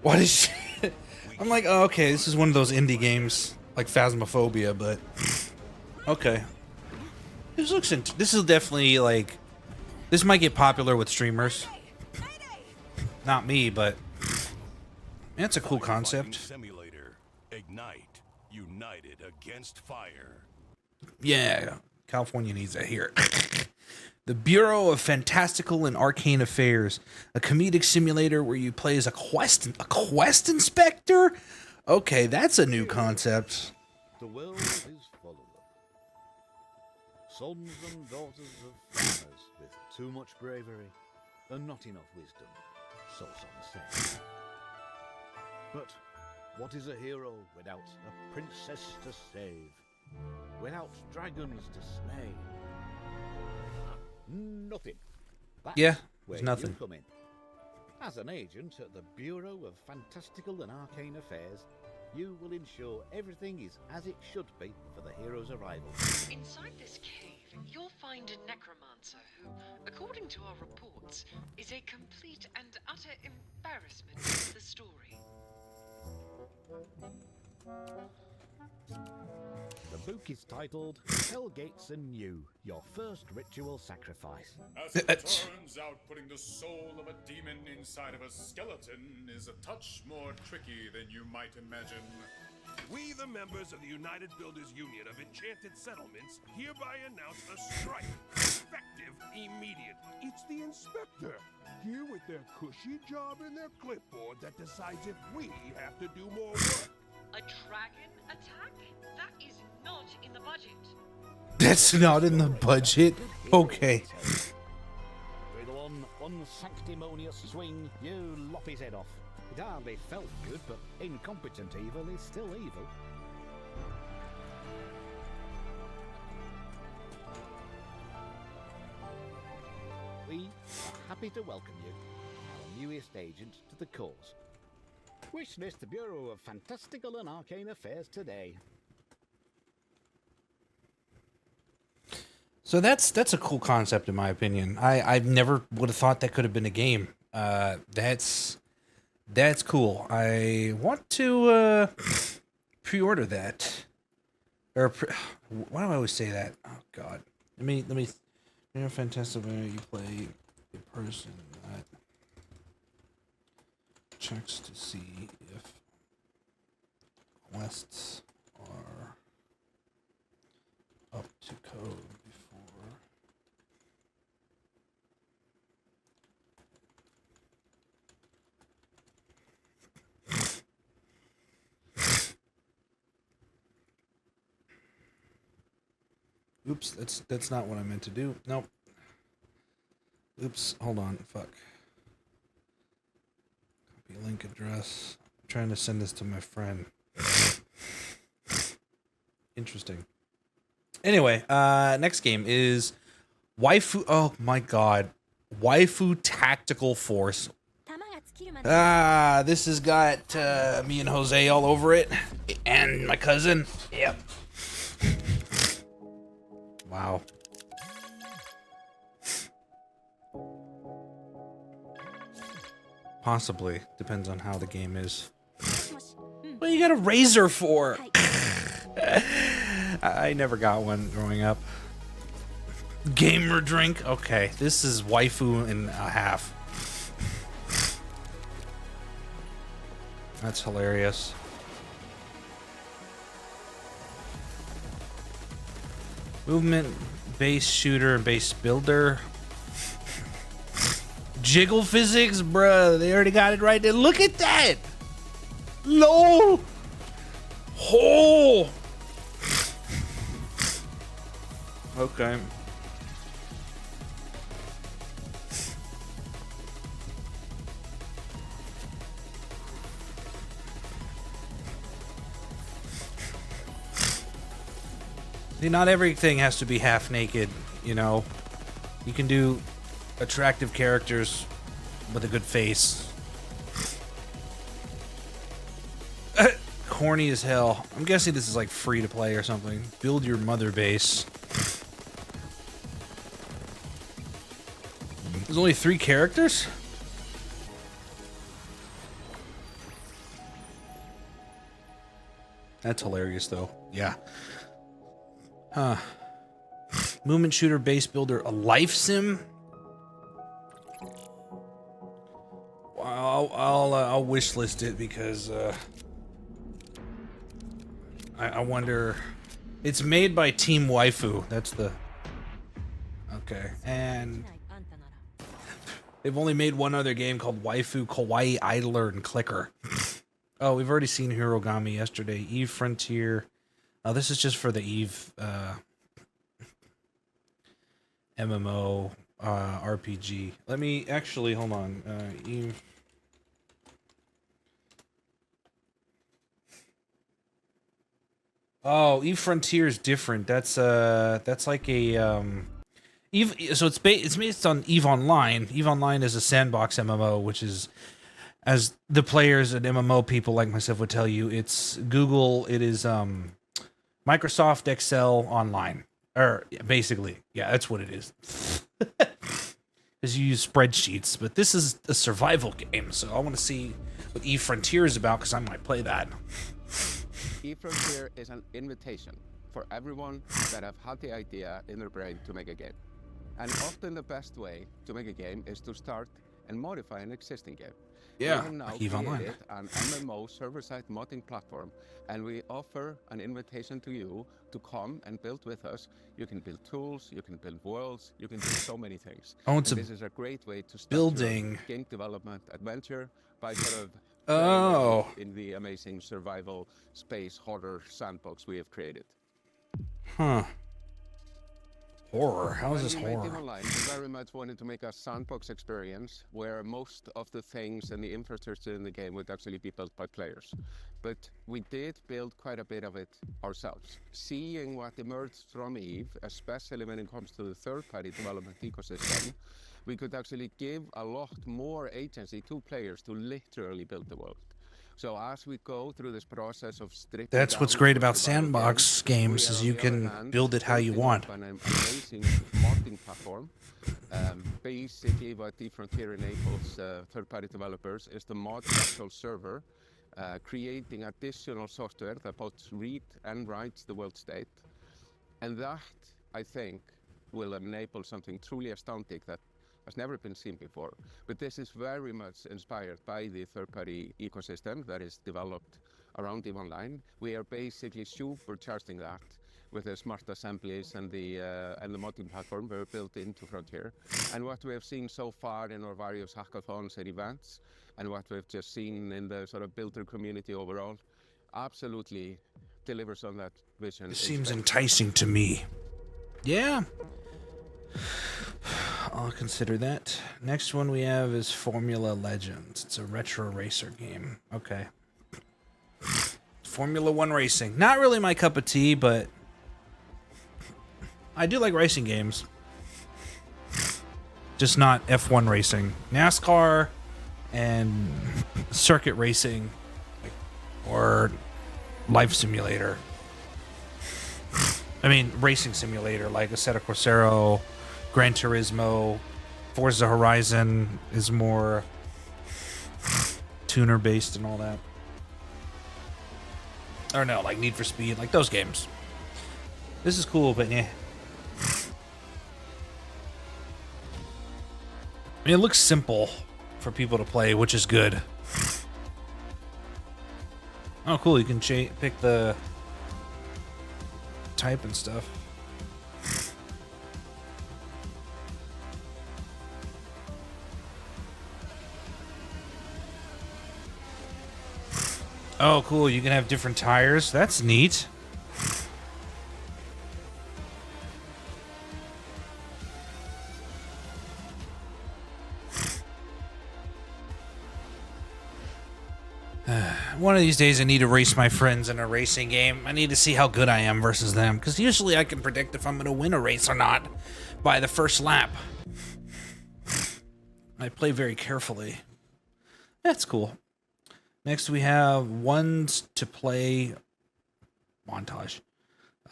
What is shit? I'm like, oh, okay, this is one of those indie games like Phasmophobia, but okay. This looks this is definitely like, this might get popular with streamers. Not me, but that's a cool concept. Simulator. Ignite. United against fire. Yeah, California needs that here. The Bureau of Fantastical and Arcane Affairs, a comedic simulator where you play as a quest inspector? Okay, that's a new concept. The world is full of them. Sons and daughters of farmers with too much bravery and not enough wisdom, so some say. But what is a hero without a princess to save? Without dragons to slay? Nothing. That's Yeah, where there's nothing. you come in. As an agent at the Bureau of Fantastical and Arcane Affairs, you will ensure everything is as it should be for the hero's arrival. Inside this cave, you'll find a necromancer who, according to our reports, is a complete and utter embarrassment to the story. The book is titled Hellgates Anew, Your First Ritual Sacrifice. As it turns out, putting the soul of a demon inside of a skeleton is a touch more tricky than you might imagine. We, the members of the United Builders Union of Enchanted Settlements, hereby announce a strike, effective immediate. It's the inspector, here with their cushy job and their clipboard that decides if we have to do more work. A dragon attack? That is not in the budget. That's not in the budget? Okay. With one unsanctimonious swing, you lop his head off. It hardly felt good, but incompetent evil is still evil. We are happy to welcome you, our newest agent to the cause. Wish list the Bureau of Fantastical and Arcane Affairs today. So that's a cool concept in my opinion. I never would have thought that could have been a game. That's cool. I want to pre-order that. Or why do I always say that? Oh God. Let me. In a fantastic way, you play a person that checks to see if quests are up to code before oops, that's not what I meant to do. Nope. Oops, hold on, fuck. Copy link address. I'm trying to send this to my friend. Interesting. Anyway, next game is Waifu. Oh my God, Waifu Tactical Force. This has got me and Jose all over it, and my cousin. Yep. Wow. Possibly. Depends on how the game is. What you got a razor for? I never got one growing up. Gamer drink? Okay, this is waifu and a half. That's hilarious. Movement, base shooter, and base builder. Jiggle physics, bruh. They already got it right there. Look at that. LOL. Oh. Okay. See, not everything has to be half naked, you know. You can do attractive characters with a good face. Corny as hell. I'm guessing this is like free to play or something. Build your mother base. There's only 3 characters? That's hilarious though. Yeah. Huh. Movement shooter, base builder, a life sim? I'll wish list it because I wonder. It's made by Team Waifu. That's the okay, and they've only made one other game called Waifu Kawaii Idler and Clicker. Oh, we've already seen Hirogami yesterday. Eve Frontier. Oh, this is just for the Eve MMO RPG. Let me actually hold on. Eve. Oh, Eve Frontier is different. That's like a Eve. So it's based on Eve Online. Eve Online is a sandbox MMO, which is, as the players and MMO people like myself would tell you, it's Google. It is Microsoft Excel Online, Or yeah, basically, yeah, that's what it is. Because you use spreadsheets, but this is a survival game, so I want to see what E-Frontier is about, because I might play that. E-Frontier is an invitation for everyone that have had the idea in their brain to make a game. And often the best way to make a game is to start and modify an existing game. Yeah, we have now like EVE Online. created an MMO server-side modding platform, and we offer an invitation to you to come and build with us. You can build tools, you can build worlds, you can do so many things. Oh, it's and a this is a great way to start building your game development adventure by sort of Oh. in the amazing survival space horror sandbox we have created. Huh. Horror? How is this When we made EVE horror? Online, we very much wanted to make a sandbox experience where most of the things and the infrastructure in the game would actually be built by players. But we did build quite a bit of it ourselves. Seeing what emerged from EVE, especially when it comes to the third-party development ecosystem, we could actually give a lot more agency to players to literally build the world. So as we go through this process of stripping That's what's down great to about survival sandbox games we are is on you the can other hand build it how you building want. up an amazing modding platform. Basically, what E-Frontier enables third-party developers is the mod virtual server, creating additional software that both read and writes the world state. And that, I think, will enable something truly astounding that has never been seen before. But this is very much inspired by the third-party ecosystem that is developed around EVE Online. We are basically supercharging that with the smart assemblies and the modding platform we're built into Frontier. And what we have seen so far in our various hackathons and events, and what we've just seen in the sort of builder community overall, absolutely delivers on that vision. It seems enticing to me. Yeah. I'll consider that. Next one we have is Formula Legends. It's a retro racer game. Okay. Formula One racing. Not really my cup of tea, but I do like racing games. Just not F1 racing. NASCAR and circuit racing or life simulator. I mean, racing simulator like Assetto Corsa, Gran Turismo, Forza Horizon is more tuner based and all that. Or no, like Need for Speed, like those games. This is cool, but yeah. I mean, it looks simple for people to play, which is good. Oh, cool! You can pick the type and stuff. Oh, cool. You can have different tires. That's neat. One of these days I need to race my friends in a racing game. I need to see how good I am versus them, because usually I can predict if I'm going to win a race or not by the first lap. I play very carefully. That's cool. Next we have ones to play montage.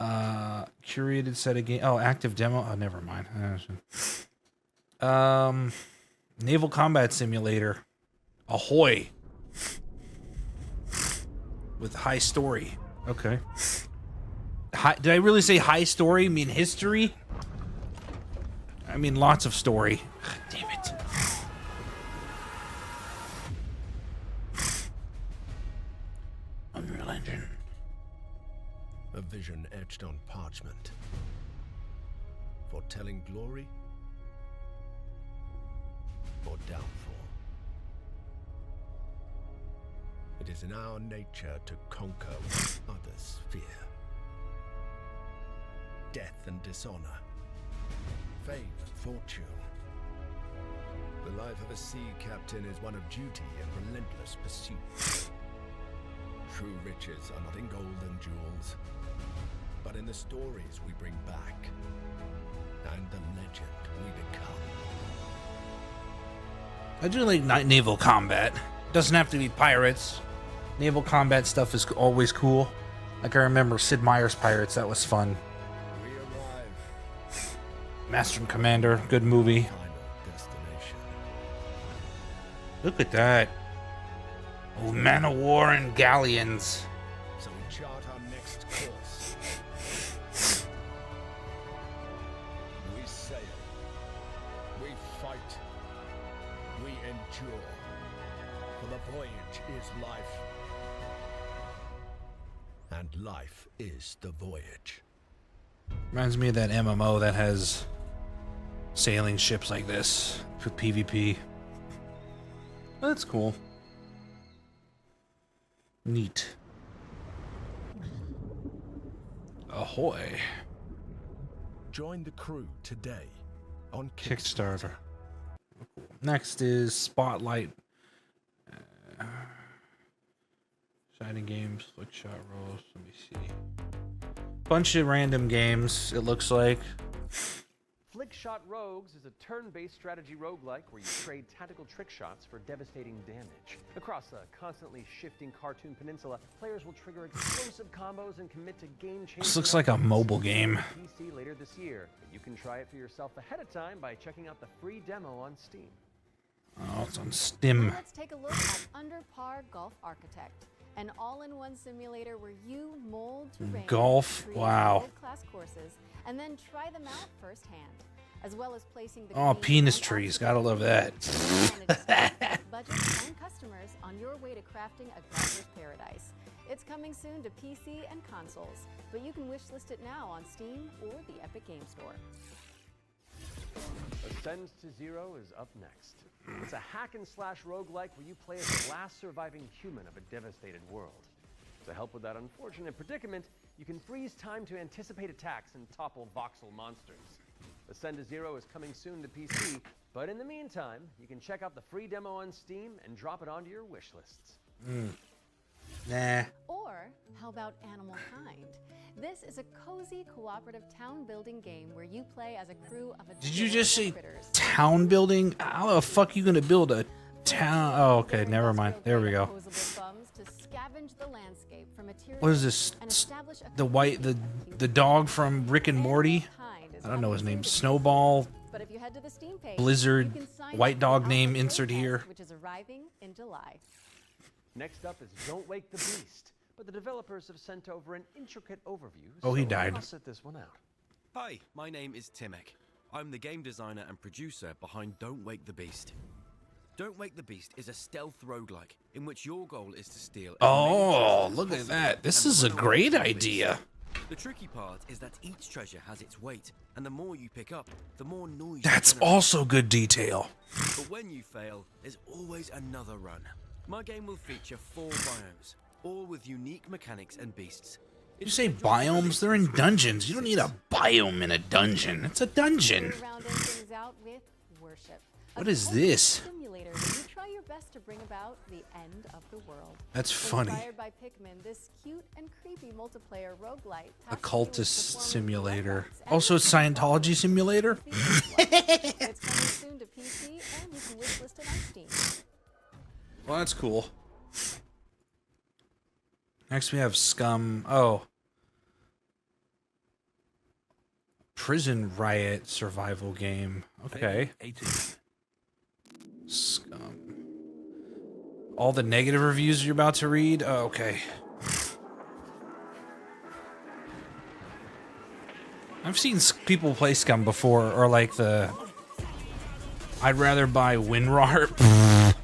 Curated set of game. Oh, active demo. Oh, never mind. Naval Combat Simulator. Ahoy. With high story. Okay. Did I really say high story? I mean history? I mean lots of story. Damn it. Unreal Engine. A vision etched on parchment. Foretelling glory or downfall. It is in our nature to conquer what others fear. Death and dishonor. Fame and fortune. The life of a sea captain is one of duty and relentless pursuit. True riches are not in gold and jewels, but in the stories we bring back and the legend we become. I do like naval combat. Doesn't have to be pirates. Naval combat stuff is always cool. Like I remember Sid Meier's Pirates. That was fun. We arrive Master and Commander, good movie. Final destination. Look at that. Oh, man of war and galleons. So we chart our next course. We sail. We fight. We endure. For the voyage is life. And life is the voyage. Reminds me of that MMO that has sailing ships like this for PvP. Oh, that's cool. Neat. Ahoy. Join the crew today on Kickstarter. Next is Spotlight. Shining Games, Flickshot Rolls. Let me see. Bunch of random games, it looks like. Flickshot Rogues is a turn-based strategy roguelike where you trade tactical trick shots for devastating damage. Across a constantly shifting cartoon peninsula, players will trigger explosive combos and commit to game-changing. This looks like a mobile game. PC later this year. You can try it for yourself ahead of time by checking out the free demo on Steam. Oh, it's on Steam. Let's take a look at Under Par Golf Architect, an all-in-one simulator where you mold terrain, Golf, create wow. mid-class courses, and then try them out firsthand, as well as placing the Oh, green penis and trees. Gotta love that. budgets and customers on your way to crafting a golfer's paradise. It's coming soon to PC and consoles, but you can wishlist it now on Steam or the Epic Game Store. Ascend to Zero is up next. It's a hack-and-slash roguelike where you play as the last surviving human of a devastated world. To help with that unfortunate predicament, you can freeze time to anticipate attacks and topple voxel monsters. Ascend to Zero is coming soon to PC, but in the meantime, you can check out the free demo on Steam and drop it onto your wish lists. Nah. Or how about Animal Kind? This is a cozy cooperative town building game where you play as a crew of Did you just say critters. town building? How the fuck are you gonna build a town? Oh, okay, never mind. There we go. To scavenge the landscape for materials What is this? and establish a The dog from Rick and Morty? I don't know his name. Snowball. But if you head to the Steam page, Blizzard. you can sign White up dog for name Alpha insert Protest, here. which is arriving in July. Next up is Don't Wake the Beast, but the developers have sent over an intricate overview. Oh, he so died. I'll sit this one out. Hi, my name is Timek. I'm the game designer and producer behind Don't Wake the Beast. Don't Wake the Beast is a stealth roguelike in which your goal is to steal. as many Oh, treasures as look at possible that. This and is a run away great from the beast. idea. The tricky part is that each treasure has its weight, and the more you pick up, the more noise. you That's generate. also good detail. But when you fail, there's always another run. My game will feature 4 biomes, all with unique mechanics and beasts. You say biomes? They're in dungeons. You don't need a biome in a dungeon. It's a dungeon. Rounding things out with Worship. What is this? Simulator where you try your best to bring about the end of the world. That's funny. Inspired by Pikmin, this cute and creepy multiplayer roguelite. Occultist simulator. Also, Scientology simulator. It's coming soon to PC, and you can wishlist it on Steam. Well, that's cool. Next, we have Scum. Oh. Prison Riot survival game. Okay. Scum. All the negative reviews you're about to read? Oh, okay. I've seen people play Scum before, or like the... I'd rather buy WinRAR.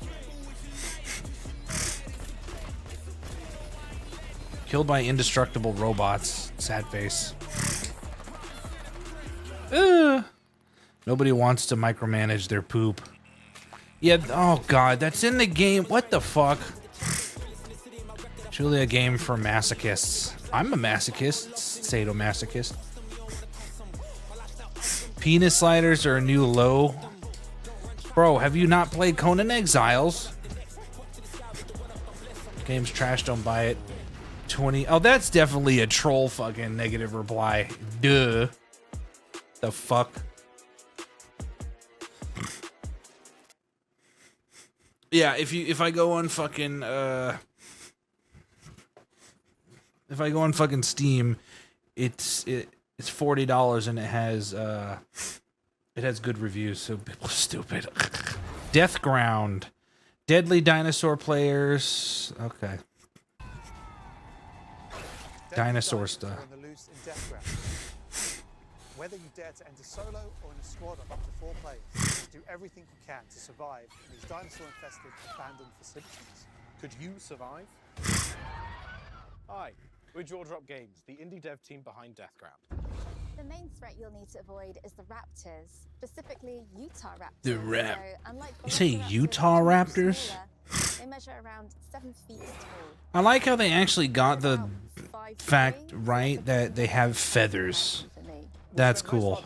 Killed by indestructible robots. Sad face. Nobody wants to micromanage their poop. Yeah, oh god, that's in the game. What the fuck? Truly a game for masochists. I'm a masochist. Sadomasochist. Penis sliders are a new low. Bro, have you not played Conan Exiles? Game's trash, don't buy it. 20. Oh, that's definitely a troll fucking negative reply. Duh. The fuck? Yeah, if I go on fucking if I go on fucking Steam, it's $40 and it has It has good reviews, so people are stupid. Death Ground. Deadly dinosaur players. Okay. Dinosaur stuff. On the loose in Death Ground. Whether you dare to enter solo or in a squad of up to 4 players, do everything you can to survive in these dinosaur-infested abandoned facilities. Could you survive? Hi, we're Jaw Drop Games, the indie dev team behind Death Ground. The main threat you'll need to avoid is the raptors, specifically Utah raptors. The rap. So, unlike You say velociraptors, Utah which are much raptors? smaller, they measure around 7 feet tall. I like how they actually got the fact right that they have feathers. That's cool.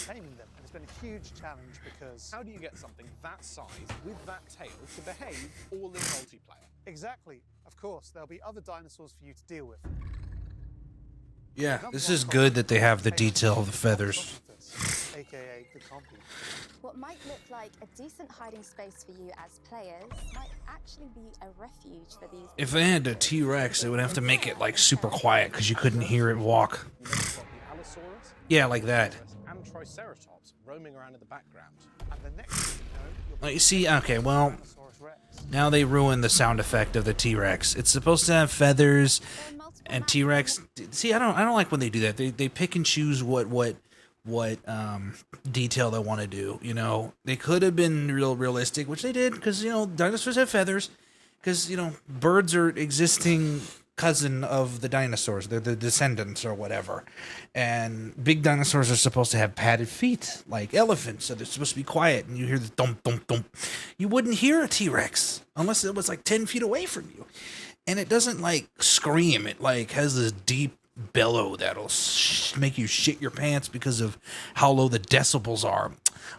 Taming them, and it's been a huge challenge because How do you get something that size with that tail to behave all in multiplayer? exactly, of course, there'll be other dinosaurs for you to deal with. Yeah, this is good that they have the detail of the feathers. AKA the compy. What might look like a decent hiding space for you as players might actually be a refuge for these. If they had a T-Rex, they would have to make it like super quiet because you couldn't hear it walk. Allosaurus, Yeah, like that. and Triceratops roaming around in the background. And the next thing you know, You see, okay, well, now they ruined the sound effect of the T-Rex. It's supposed to have feathers, and T-Rex. See, I don't like when they do that. They pick and choose what detail they want to do. You know, they could have been realistic, which they did, because dinosaurs have feathers. Because birds are existing cousin of the dinosaurs. They're the descendants or whatever. And big dinosaurs are supposed to have padded feet, like elephants. So they're supposed to be quiet, and you hear the thump, thump, thump. You wouldn't hear a T-Rex unless it was like 10 feet away from you. And it doesn't like scream. It like has this deep bellow that'll make you shit your pants because of how low the decibels are.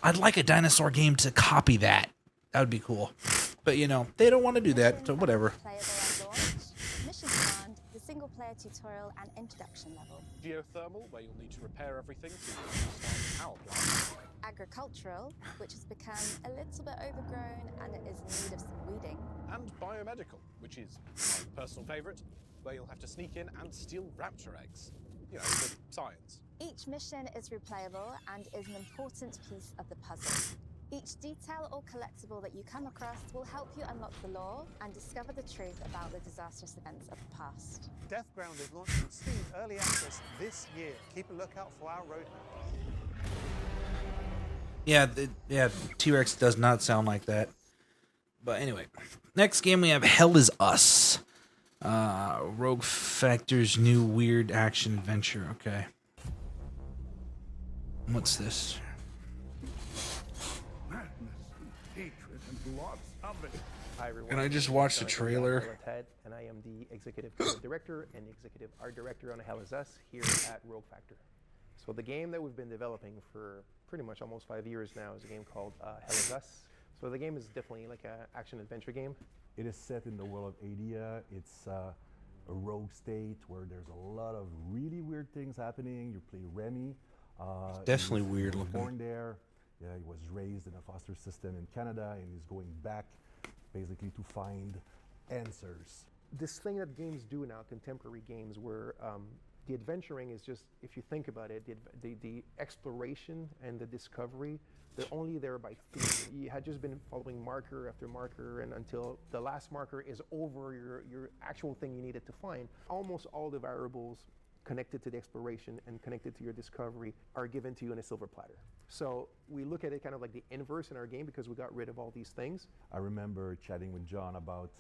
I'd like a dinosaur game to copy that. That would be cool. But they don't want to do that, so whatever. Mission Command, the single-player tutorial and introduction level. Geothermal, where you'll need to repair everything to start power plant. Agricultural, which has become a little bit overgrown and it is in need of some weeding. And biomedical, which is my personal favourite, where you'll have to sneak in and steal raptor eggs. For science. Each mission is replayable and is an important piece of the puzzle. Each detail or collectible that you come across will help you unlock the lore and discover the truth about the disastrous events of the past. Death Ground is launching Steam Early Access this year. Keep a lookout for our roadmap. Yeah, T-Rex does not sound like that. But anyway, next game we have Hell Is Us. Rogue Factor's new weird action adventure. Okay. What's this? Madness, hatred, and lots of it. Hi everyone. Can I just watch the trailer? I'm Ted, and I am the executive director and executive art director on Hell Is Us here at Rogue Factor. So the game that we've been developing for pretty much almost 5 years now is a game called Hell Is Us. So the game is definitely like an action adventure game. It is set in the world of Adia. It's a rogue state where there's a lot of really weird things happening. You play Remy. It's definitely weird he was looking. Born there. Yeah, he was raised in a foster system in Canada, and he's going back basically to find answers. This thing that games do now, contemporary games, where the adventuring is just, if you think about it, the exploration and the discovery, they're only there by theme. You had just been following marker after marker, and until the last marker is over your actual thing you needed to find. Almost all the variables connected to the exploration and connected to your discovery are given to you on a silver platter. So we look at it kind of like the inverse in our game because we got rid of all these things. I remember chatting with John about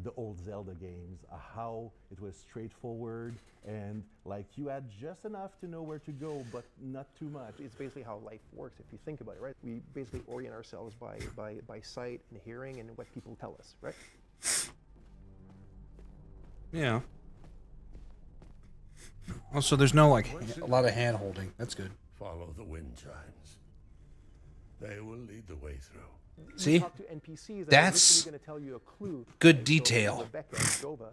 the old Zelda games, how it was straightforward and like you had just enough to know where to go, but not too much. It's basically how life works if you think about it, right? We basically orient ourselves by sight and hearing and what people tell us, right? Yeah. Also, there's no like a lot of hand holding. That's good. Follow the wind chimes. They will lead the way through. See? Talk to NPCs That's going to tell you a clue. good detail. So Rebecca Jova,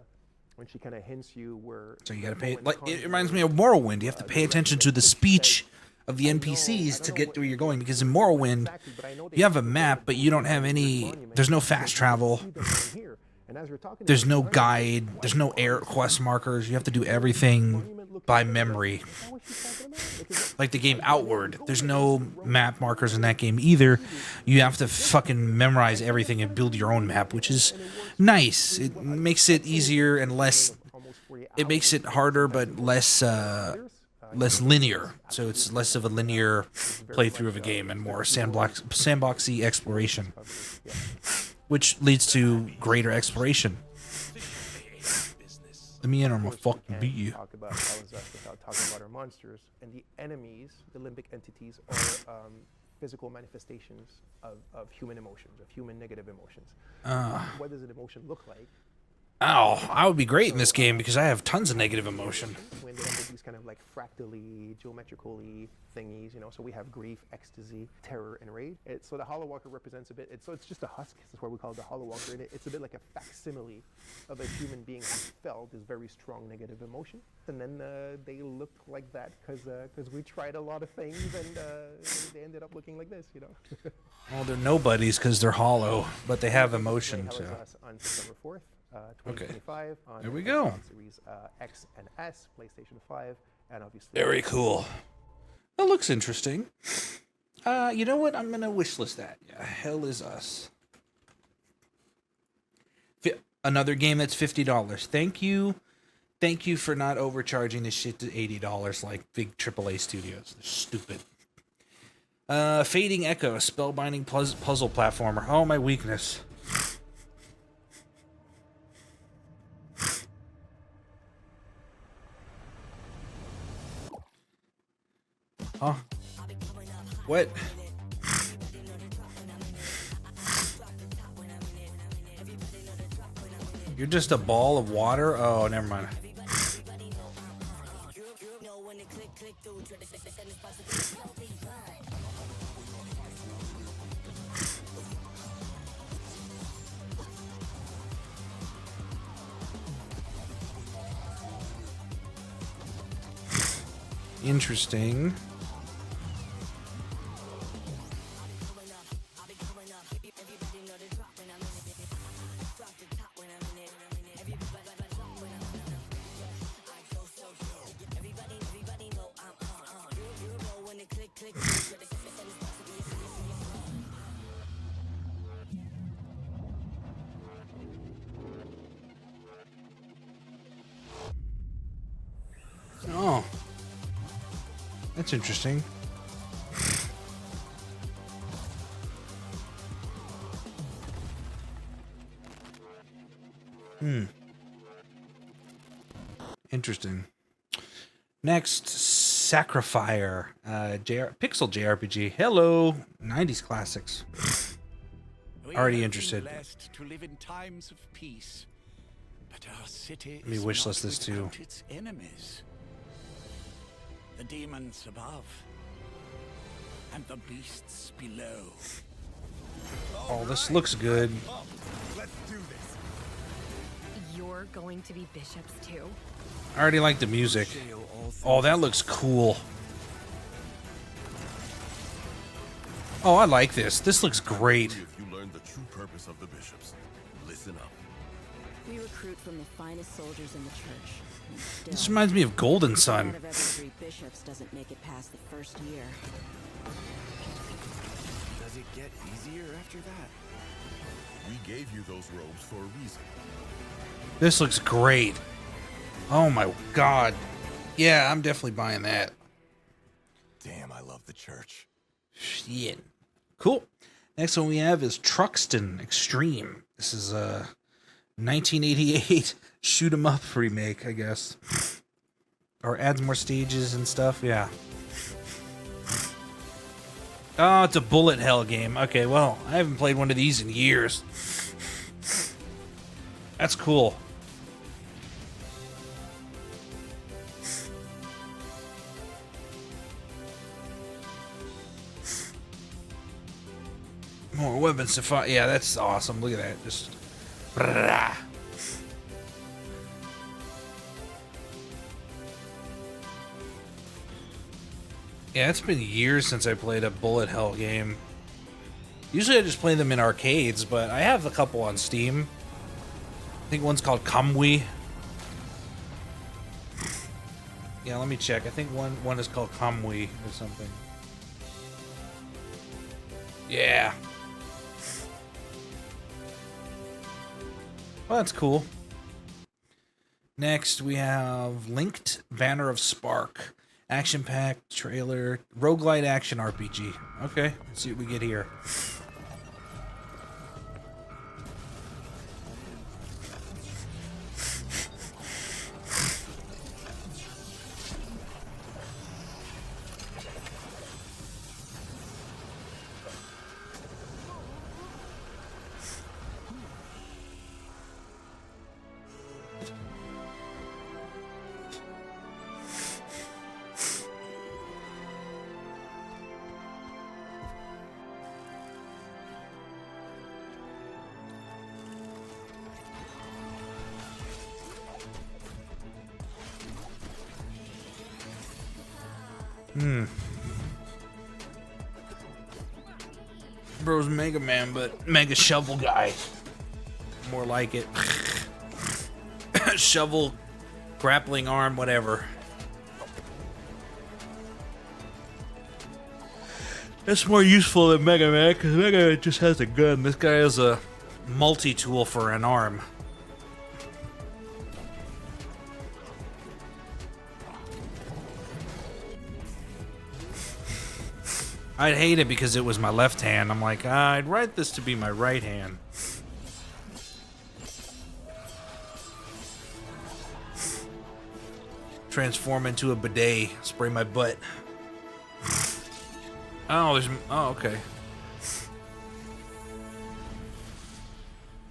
when she kind of hints you where. So you gotta pay. Like it reminds me of Morrowind. You have to pay attention to the speech of the NPCs to get to where you're going. Because in Morrowind, you have a map, but you don't have any. There's no fast travel. There's no guide. There's no air quest markers. You have to do everything by memory. Like the game Outward. There's no map markers in that game either. You have to fucking memorize everything and build your own map, which is nice. It makes it easier and less... It makes it harder, but less linear. So it's less of a linear playthrough of a game and more sandboxy exploration, which leads to greater exploration. Let me in or I'm gonna fucking beat you. Talk about how is us without talking about our monsters, and the enemies, the limbic entities, are physical manifestations of human emotions, of human negative emotions. What does an emotion look like? Oh, I would be great in this game because I have tons of negative emotion. When they have these kind of like fractally, geometrically thingies, you know, so we have grief, ecstasy, terror, and rage. So the Hollow Walker represents a bit, it's just a husk, that's why we call it the Hollow Walker. And it's a bit like a facsimile of a human being who felt this very strong negative emotion. And then they looked like that because we tried a lot of things and they ended up looking like this, you know. Well, they're nobodies because they're hollow, but they have emotion. So. On September 4th. 2025 on there we go. Series X and S, PlayStation 5, and obviously. Very cool. That looks interesting. You know what? I'm gonna wishlist that. Yeah, Hell is Us. Another game that's $50. Thank you for not overcharging this shit to $80 like big AAA studios. They're stupid. Fading Echo, spellbinding puzzle platformer. Oh, my weakness. Huh? What? You're just a ball of water? Oh, never mind. Interesting. Oh. That's interesting. Interesting. Next, Sacrifier. Pixel JRPG. Hello. 90s classics. Already interested. Blessed to live in times of peace, but our city Let me is wishlist not this too. without its enemies. The demons above and the beasts below. Oh, this looks good. Let's do this. You're going to be bishops too? I already like the music. Oh, that looks cool. Oh, I like this. This looks great. If you learn the true purpose of the bishops, listen up. We recruit from the finest soldiers in the church. Still, This reminds me of Golden Sun. One of every 3 bishops doesn't make it past the first year. Does it get easier after that? We gave you those robes for a reason. This looks great. Oh my god. Yeah, I'm definitely buying that. Damn, I love the church. Shit. Cool. Next one we have is Truxton Extreme. This is a 1988 shoot 'em up remake, I guess. Or adds more stages and stuff, yeah. Oh, it's a bullet hell game. Okay, well, I haven't played one of these in years. That's cool. More weapons to fight. Yeah, that's awesome. Look at that. Just. Brah. Yeah, it's been years since I played a bullet hell game. Usually I just play them in arcades, but I have a couple on Steam. I think one's called Kamui. Yeah, let me check. I think one is called Kamui or something. Yeah. Well, that's cool. Next, we have Linked Banner of Spark. Action-packed trailer. Roguelite action RPG. Okay, let's see what we get here. Bro's Mega Man, but Mega Shovel Guy. More like it. Shovel, grappling arm, whatever. That's more useful than Mega Man, because Mega Man just has a gun. This guy has a multi-tool for an arm. I'd hate it because it was my left hand. I'm like, I'd write this to be my right hand. Transform into a bidet. Spray my butt. Oh, okay.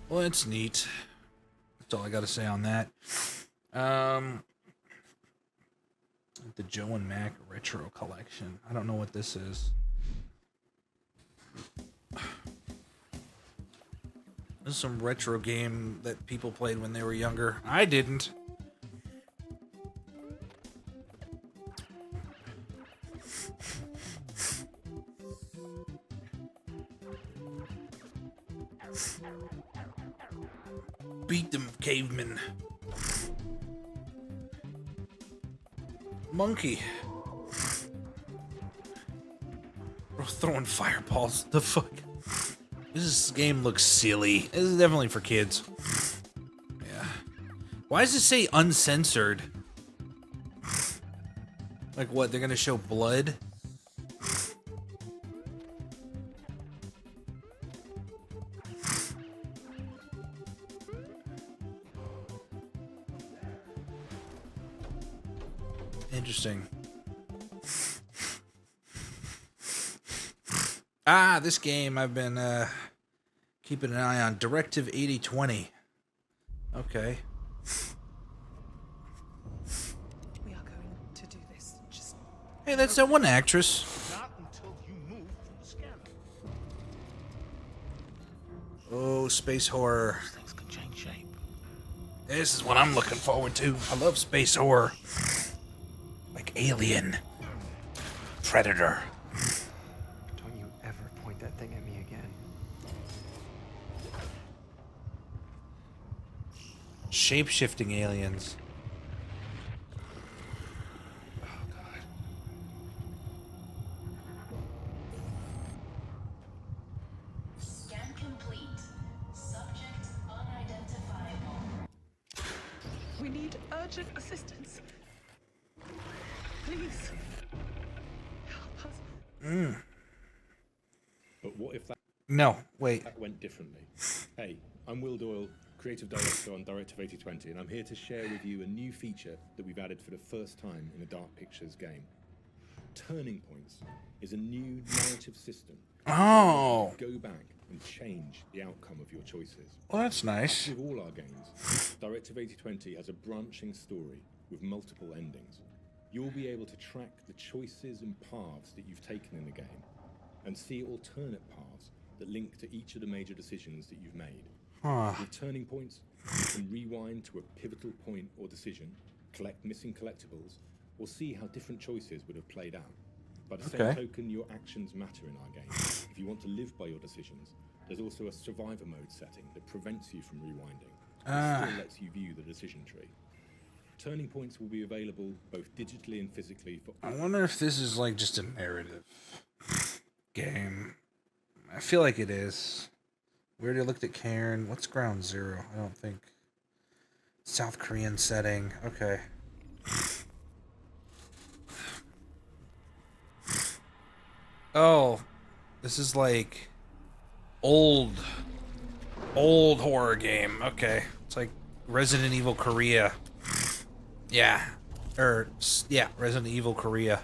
Well, that's neat. That's all I got to say on that. The Joe and Mac Retro Collection. I don't know what this is. This is some retro game that people played when they were younger. I didn't. Beat them, cavemen. Monkey. Bro, throwing fireballs. The fuck? This game looks silly. This is definitely for kids. Yeah. Why does it say uncensored? Like what? They're gonna show blood? Interesting. This game I've been keeping an eye on. Directive 8020. Okay. We are going to do this. Just Hey, that's that one actress. Not until you move from the scanner. Oh, space horror. Things can change shape. This is what I'm looking forward to. I love space horror. Like Alien. Predator. Don't you ever point that thing at me again. Shape-shifting aliens. Scan complete. Subject unidentifiable. we need urgent assistance. Please. Help us. But what if that No, wait. that went differently? Hey, I'm Will Doyle, creative director on Directive 8020, and I'm here to share with you a new feature that we've added for the first time in a Dark Pictures game. Turning Points is a new narrative system. Oh. Go back and change the outcome of your choices. Well, that's nice. As with all our games, Directive 8020 has a branching story with multiple endings. You'll be able to track the choices and paths that you've taken in the game and see alternate paths that link to each of the major decisions that you've made. Huh. With Turning Points, you can rewind to a pivotal point or decision, collect missing collectibles, or see how different choices would have played out. By the same token, your actions matter in our game. If you want to live by your decisions, there's also a survivor mode setting that prevents you from rewinding, but still lets you view the decision tree. Turning points will be available both digitally and physically for I wonder if this is like just a narrative game. I feel like it is. We already looked at Cairn. What's Ground Zero? I don't think. South Korean setting. Okay. Oh, this is like old horror game. Okay. It's like Resident Evil Korea. Yeah. Yeah, Resident Evil Korea.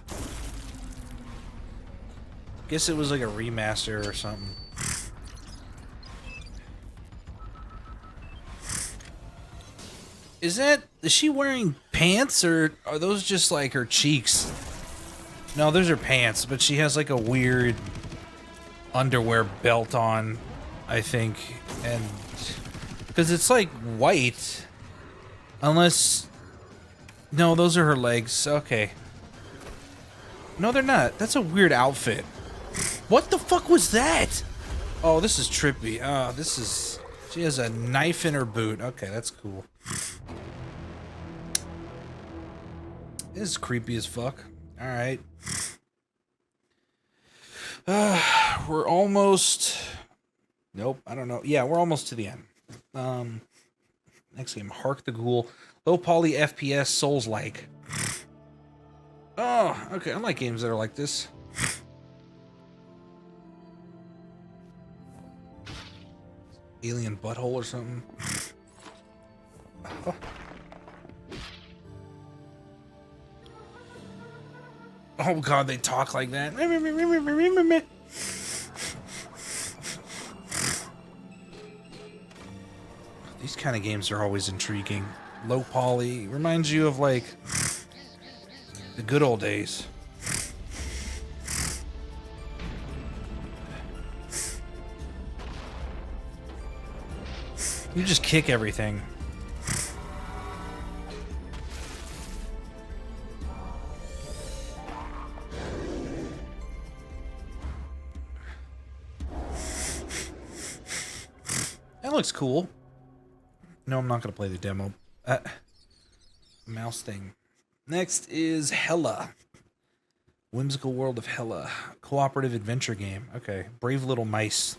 Guess it was like a remaster or something. Is she wearing pants, or are those just like her cheeks? No, those are pants, but she has like a weird underwear belt on, I think, and because it's like white, unless, no, those are her legs. Okay. No, they're not. That's a weird outfit. What the fuck was that? Oh, this is trippy. Oh, this is, she has a knife in her boot. Okay, that's cool. This is creepy as fuck. All right. We're almost... Nope, I don't know. Yeah, we're almost to the end. Next game, Hark the Ghoul. Low poly FPS Souls-like. Oh, okay. I like games that are like this. Alien butthole or something. Oh. Oh god, they talk like that. These kind of games are always intriguing. Low poly reminds you of like the good old days. You just kick everything. That looks cool. No, I'm not going to play the demo. Mouse thing. Next is Hella. Whimsical World of Hella. Cooperative adventure game. Okay. Brave Little Mice.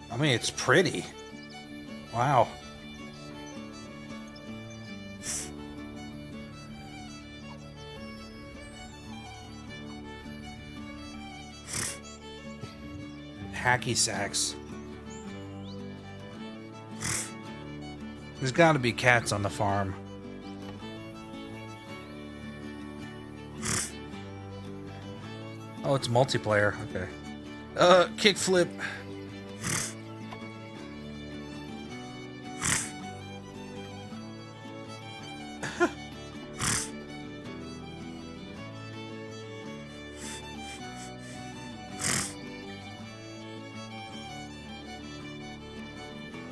I mean, it's pretty. Wow. Hacky sacks. There's got to be cats on the farm. Oh, it's multiplayer. Okay. Kickflip.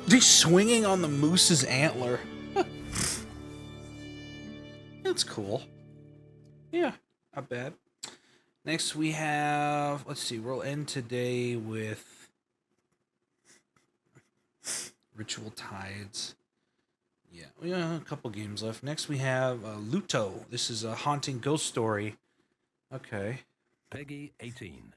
He's swinging on the moose's antler. That's cool. Yeah, not bad. Next we have, let's see, we'll end today with Ritual Tides. Yeah, we got a couple games left. Next we have Luto. This is a haunting ghost story. Okay. Peggy 18.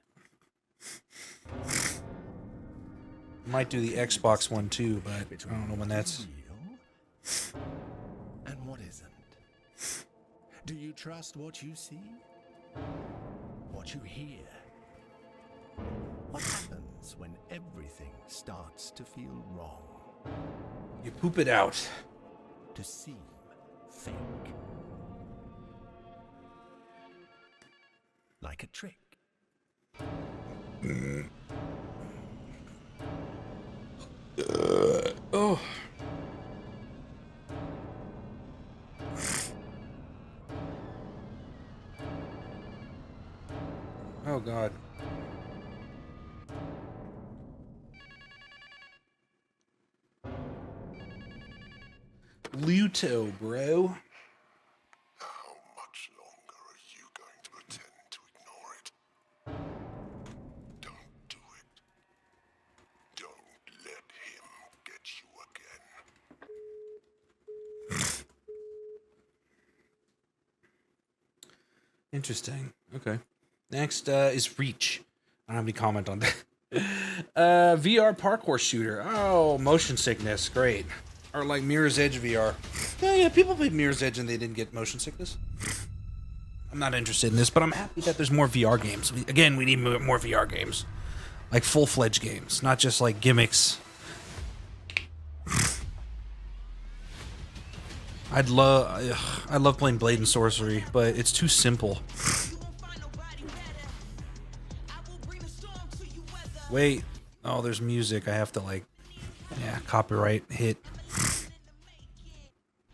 Might do the Xbox one too, but I don't know when that's. And what isn't? Do you trust what you see? What you hear? What happens when everything starts to feel wrong? You poop it out. To seem fake. Like a trick. Oh. Oh God. Luto, bro. How much longer are you going to pretend to ignore it? Don't do it. Don't let him get you again. Interesting. Okay. Next is Reach. I don't have any comment on that. VR parkour shooter. Oh, motion sickness. Great. Or like Mirror's Edge VR. Yeah, people played Mirror's Edge and they didn't get motion sickness. I'm not interested in this, but I'm happy that there's more VR games. Again, we need more VR games. Like full-fledged games, not just like gimmicks. I love playing Blade and Sorcery, but it's too simple. Wait. Oh, there's music. I have to like, yeah, copyright hit.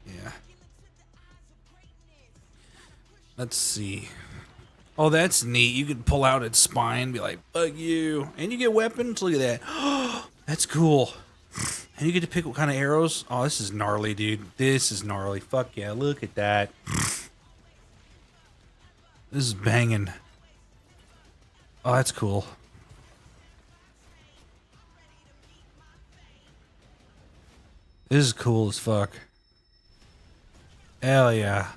Yeah. Let's see. Oh, that's neat. You can pull out its spine, be like, "Fuck you," and you get weapons. Look at that. That's cool. And you get to pick what kind of arrows. Oh, this is gnarly, dude. This is gnarly. Fuck yeah! Look at that. This is banging. Oh, that's cool. This is cool as fuck. Hell yeah.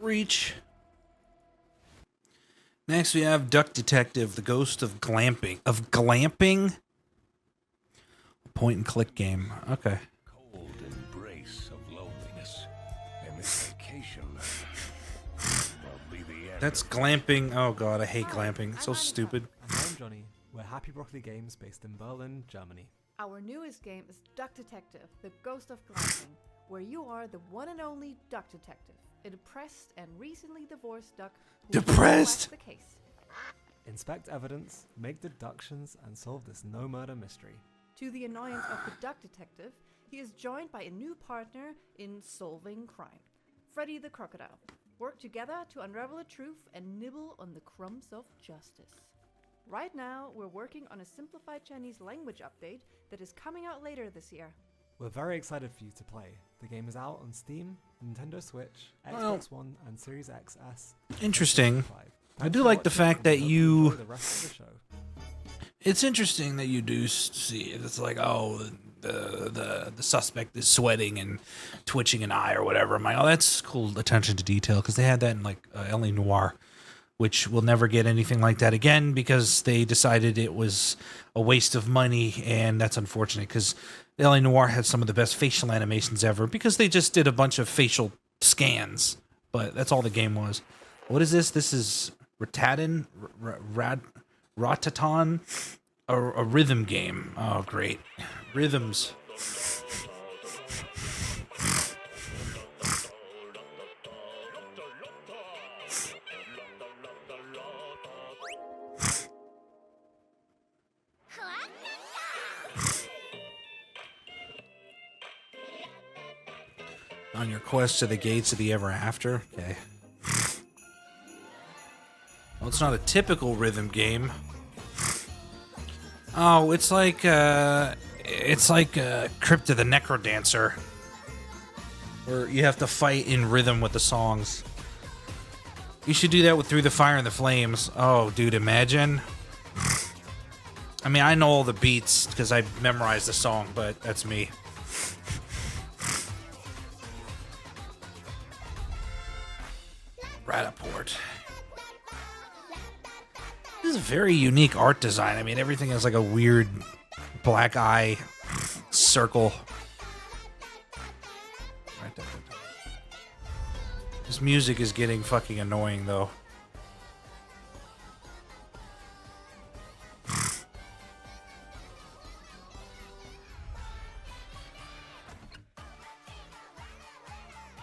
Reach. Next we have Duck Detective, the Ghost of Glamping. Of glamping? A point and click game. Okay. Cold embrace of loneliness. And this vacation will be the end. That's glamping. Oh god, I hate glamping. It's so stupid. And I'm Johnny. We're Happy Broccoli Games based in Berlin, Germany. Our newest game is Duck Detective, the Ghost of Glamping, where you are the one and only Duck Detective, a depressed and recently divorced duck who Depressed? the case. Inspect evidence, make deductions, and solve this no-murder mystery. To the annoyance of the Duck Detective, he is joined by a new partner in solving crime, Freddy the Crocodile. Work together to unravel the truth and nibble on the crumbs of justice. Right now, we're working on a simplified Chinese language update that is coming out later this year. We're very excited for you to play. The game is out on Steam, Nintendo Switch, Well, Xbox One, and Series XS. Interesting. I Thanks do for like the watching, fact and that we hope you enjoy you... the rest of the show. It's interesting that you do see it. It's like, oh, the suspect is sweating and twitching an eye or whatever. I'm like, oh, that's cool attention to detail, because they had that in like L.A. Noire, which will never get anything like that again because they decided it was a waste of money, and that's unfortunate because L.A. Noire had some of the best facial animations ever because they just did a bunch of facial scans, but that's all the game was. What is this? This is Ratatan? Rataton? A rhythm game. Oh, great. Rhythms. On your quest to the gates of the ever after. Okay. Well, it's not a typical rhythm game. Oh, it's like Crypt of the Necrodancer, where you have to fight in rhythm with the songs. You should do that with Through the Fire and the Flames. Oh, dude, imagine. I mean, I know all the beats because I memorized the song, but that's me. Rataport. This is a very unique art design. I mean, everything has like a weird black eye circle. Right there. This music is getting fucking annoying, though.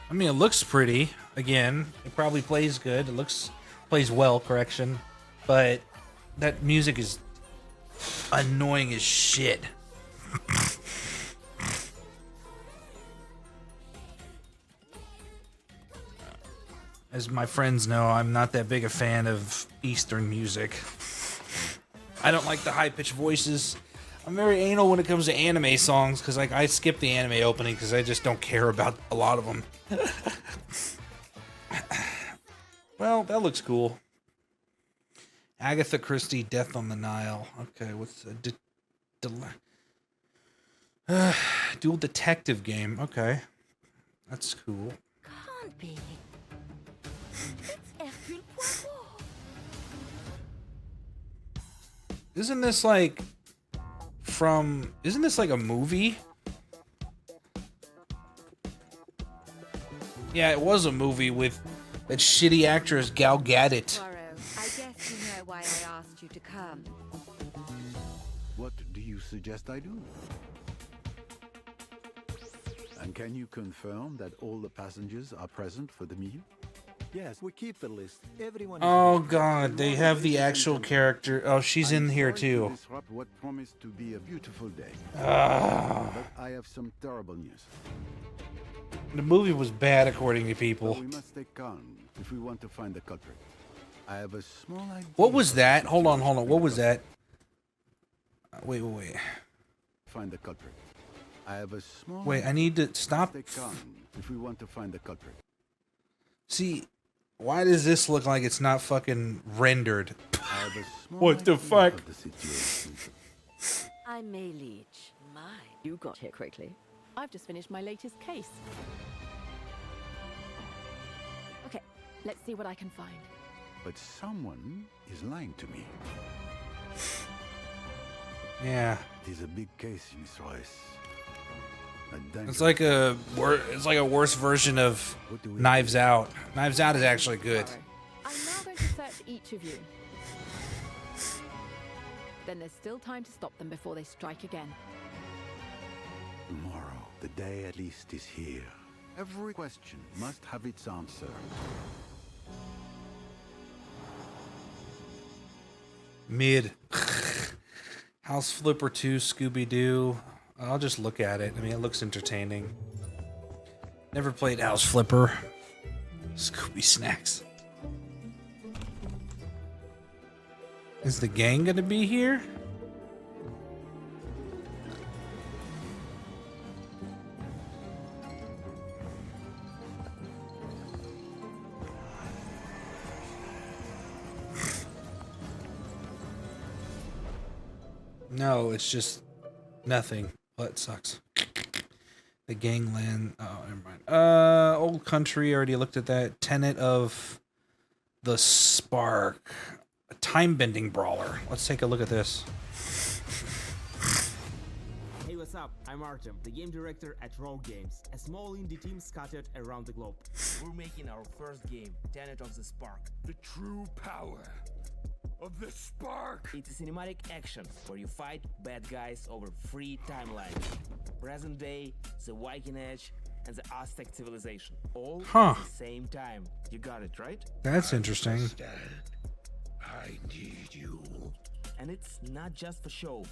I mean, it looks pretty. again. It probably plays good. It plays well, correction. But that music is annoying as shit. As my friends know, I'm not that big a fan of Eastern music. I don't like the high-pitched voices. I'm very anal when it comes to anime songs, because like I skip the anime opening because I just don't care about a lot of them. Well, that looks cool. Agatha Christie, Death on the Nile. Okay, what's the dual detective game? Okay, that's cool. Can't be. It's Hercule Poirot. Isn't this like Isn't this like a movie? Yeah, it was a movie with that shitty actress Gal Gadot. Poirot, I guess you know why I asked you to come. What do you suggest I do? And can you confirm that all the passengers are present for the meal? Yes, we keep the list. Everyone. Oh god, they have the actual character. Oh, she's in here too. Disrupt what promised to be a beautiful day. Ah. But I have some terrible news. The movie was bad according to people. But we must stay calm if we want to find the culprit. I have a small idea. What was that? Hold on. What was that? Wait. Find the culprit. I have a small. Wait, I need to stop. Stay calm if we want to find the culprit. See, why does this look like it's not fucking rendered? I have a small What the idea fuck? of the situation. I'm May Leach. My, you got here quickly. I've just finished my latest case. Okay, let's see what I can find. But someone is lying to me. Yeah. It is a big case, Miss Royce. It's like a worse version of Knives Out. Knives Out is actually good. I'm now going to search each of you. Then there's still time to stop them before they strike again. Tomorrow, the day at least is here. Every question must have its answer. Mid. House Flipper 2, Scooby-Doo. I'll just look at it. I mean, it looks entertaining. Never played House Flipper. Scooby Snacks. Is the gang gonna be here? No, it's just nothing. Well, it sucks. The gangland. Oh, never mind. Old Country. Already looked at that. Tenet of the Spark. A time-bending brawler. Let's take a look at this. Hey, what's up? I'm Artem, the game director at Rogue Games, a small indie team scattered around the globe. We're making our first game, Tenet of the Spark. The true power of the Spark. It's a cinematic action where you fight bad guys over 3 timelines. Present day, the Viking Age, and the Aztec civilization. All at the same time. You got it, right? That's interesting. I need you. And it's not just for show.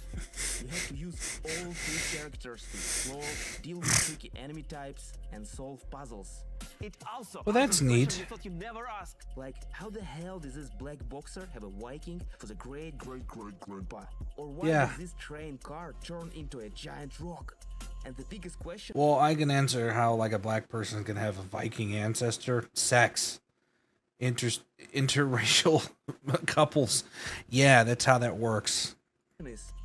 You have to use all 3 characters to explore, deal with tricky enemy types, and solve puzzles. It also Well, that's neat. you thought you'd never ask. Like, how the hell does this black boxer have a Viking for the great grandpa? Or why does this train car turn into a giant rock? And the biggest question. Well, I can answer how like a black person can have a Viking ancestor. Sex. Interracial couples. Yeah, that's how that works.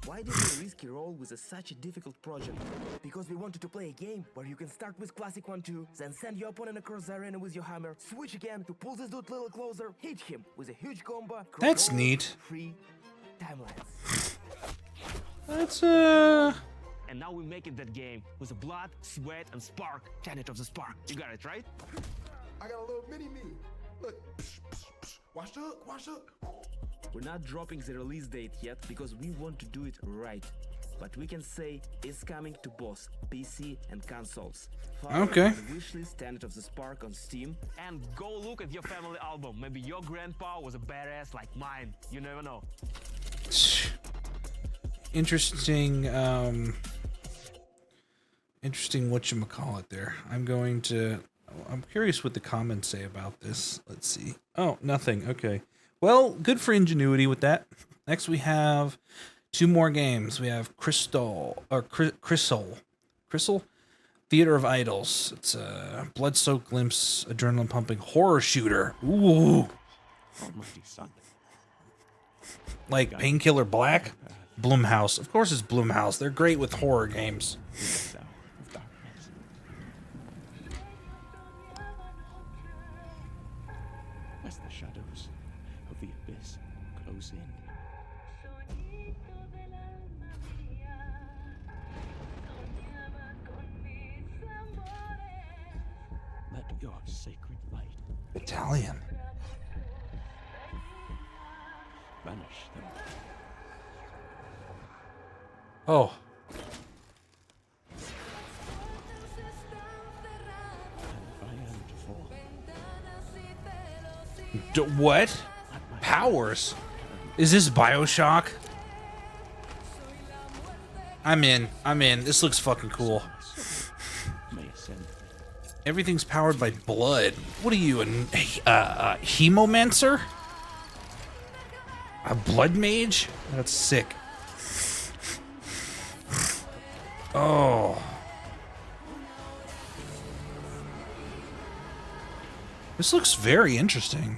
Why did we risk your role with such a difficult project? Because we wanted to play a game where you can start with classic 1-2, then send your opponent across the arena with your hammer, switch again to pull this dude a little closer, hit him with a huge combo. That's neat. 3 timelines. That's And now we're making that game with a blood, sweat, and spark. Tenet of the Spark. You got it, right? I got a little mini-me. Look. Wash up. We're not dropping the release date yet because we want to do it right. but we can say it's coming to both PC and consoles. Okay. The wishlist standard of the Spark on Steam. And go look at your family album. Maybe your grandpa was a badass like mine. You never know. Interesting, interesting whatchamacallit there. I'm curious what the comments say about this. Let's see. Oh, nothing. Okay. Well, good for ingenuity with that. Next we have 2 more games. We have Crystal Theater of Idols. It's a blood-soaked glimpse, adrenaline-pumping horror shooter. Ooh. Almighty son. Like Painkiller Black? Blumhouse. Of course it's Blumhouse. They're great with horror games. As the shadows of the abyss close in. Let your sacred light Italian. banish them. Oh. What? Powers? Is this BioShock? I'm in. This looks fucking cool. Everything's powered by blood. What are you, a hemomancer? A blood mage? That's sick. Oh. This looks very interesting.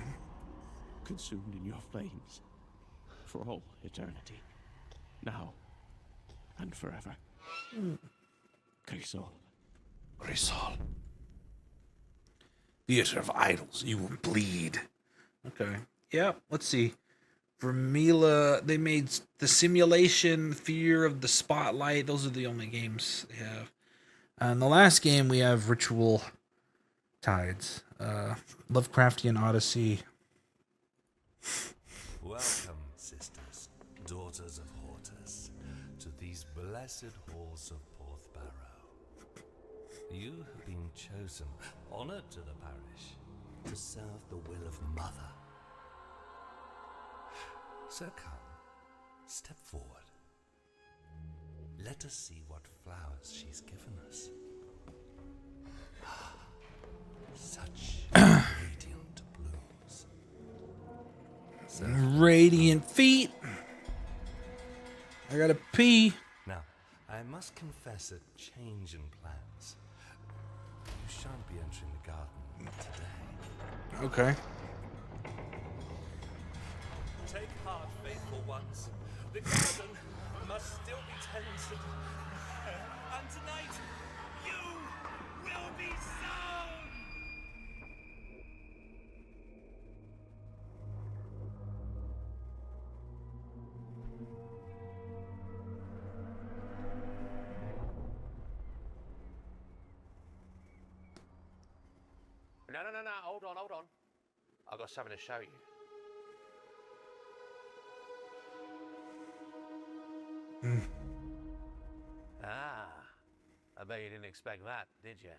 Consumed in your flames for all eternity. Now and forever. Crisol. Theater of Idols, you will bleed. Okay. Yeah, let's see. Vermila, they made The Simulation, Fear of the Spotlight. Those are the only games they have. And the last game we have Ritual Tides. Lovecraftian Odyssey. Welcome, sisters, daughters of Hortus, to these blessed halls of Porthbarrow. You have been chosen, honored to the parish, to serve the will of Mother. So come, step forward. Let us see what flowers she's given us. Such radiant blooms. Radiant feet. I gotta pee. Now, I must confess a change in plans. You shan't be entering the garden today. Okay. Take heart, faithful ones. The garden must still be tended. And tonight, you will be sown! No. Hold on. I've got something to show you. I bet you didn't expect that, did you?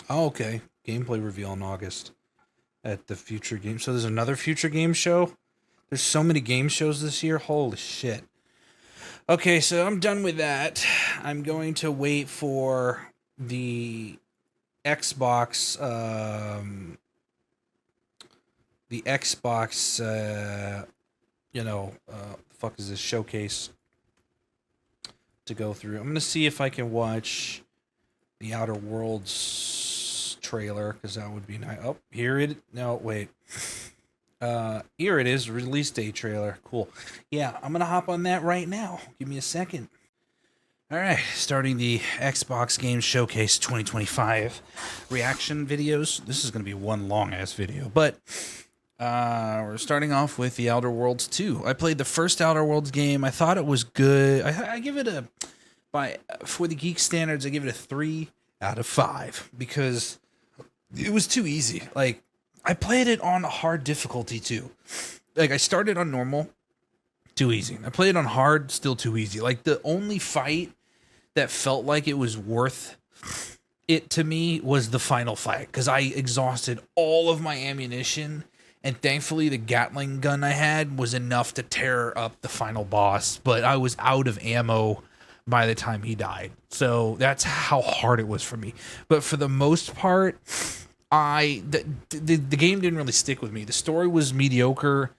Oh, okay. Gameplay reveal in August at the Future Game. So there's another Future Game show? There's so many game shows this year. Holy shit. Okay, so I'm done with that. I'm going to wait for the Xbox, fuck is this showcase to go through. I'm gonna see if I can watch the Outer Worlds trailer, because that would be nice. Oh, here it. No, wait. Here it is. Release date trailer. Cool. Yeah, I'm gonna hop on that right now. Give me a second. All right, starting the Xbox Games Showcase 2025 reaction videos. This is gonna be one long ass video, but we're starting off with the Outer Worlds 2. I played the first Outer Worlds game. I thought it was good. I give it for the geek standards, I give it a 3 out of 5 because it was too easy. Like, I played it on hard difficulty too. Like, I started on normal, too easy. I played it on hard, still too easy. Like, the only fight that felt like it was worth it to me was the final fight, because I exhausted all of my ammunition, and thankfully the Gatling gun I had was enough to tear up the final boss, but I was out of ammo by the time he died. So that's how hard it was for me. But for the most part, the game didn't really stick with me. The story was mediocre.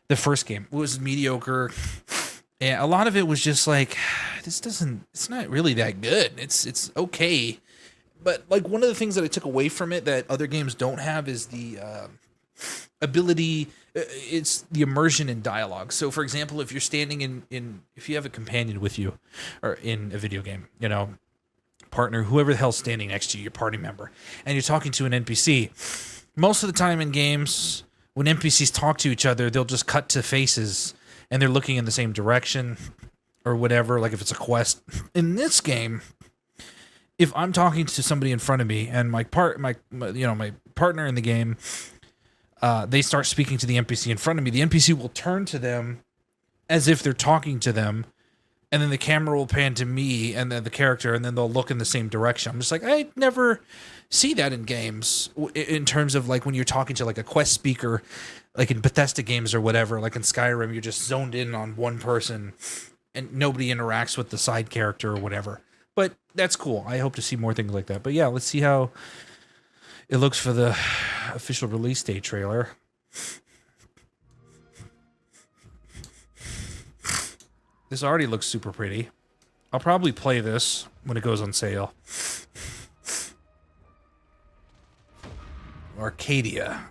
The first game was mediocre. And a lot of it was just like, it's not really that good. It's okay. But like, one of the things that I took away from it that other games don't have is the ability, it's the immersion in dialogue. So for example, if you're standing if you have a companion with you or in a video game, you know, partner, whoever the hell's standing next to you, your party member, and you're talking to an NPC, most of the time in games, when NPCs talk to each other, they'll just cut to faces and they're looking in the same direction or whatever, like if it's a quest. In this game, if I'm talking to somebody in front of me and my partner in the game, they start speaking to the NPC in front of me, the NPC will turn to them as if they're talking to them, and then the camera will pan to me and then the character, and then they'll look in the same direction. I'm just like, I never see that in games, in terms of like when you're talking to like a quest speaker, like in Bethesda games or whatever, like in Skyrim, you're just zoned in on one person and nobody interacts with the side character or whatever. But that's cool. I hope to see more things like that. But yeah, let's see how it looks for the official release date trailer. This already looks super pretty. I'll probably play this when it goes on sale. Arcadia.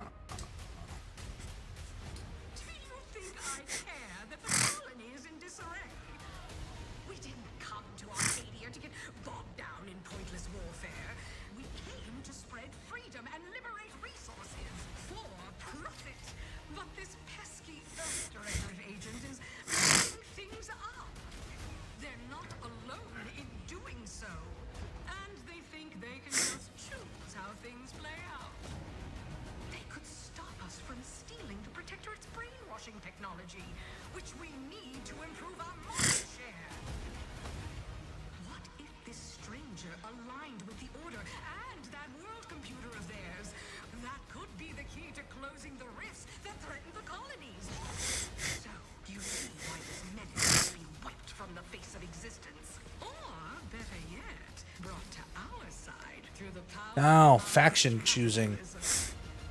Technology, which we need to improve our market share. What if this stranger aligned with the Order and that world computer of theirs? That could be the key to closing the rifts that threaten the colonies. So, do you see why this menace must be wiped from the face of existence? Or, better yet, brought to our side through the power Oh, faction choosing.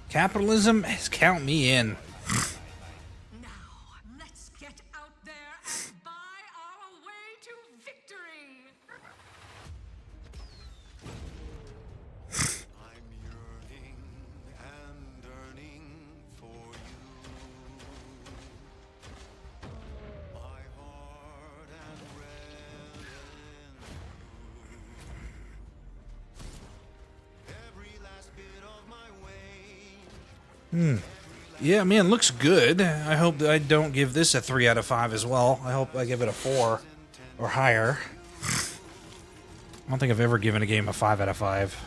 Capitalism? Count me in. Yeah, man, looks good. I hope that I don't give this a 3 out of 5 as well. I hope I give it a 4 or higher. I don't think I've ever given a game a 5 out of 5.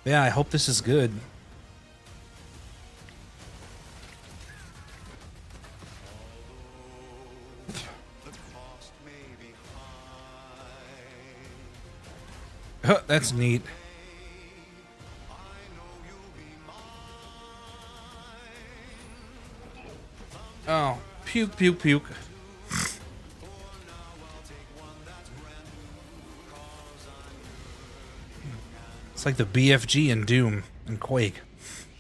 Yeah, I hope this is good. Huh, that's neat. Oh, puke, puke, puke. It's like the BFG in Doom and Quake.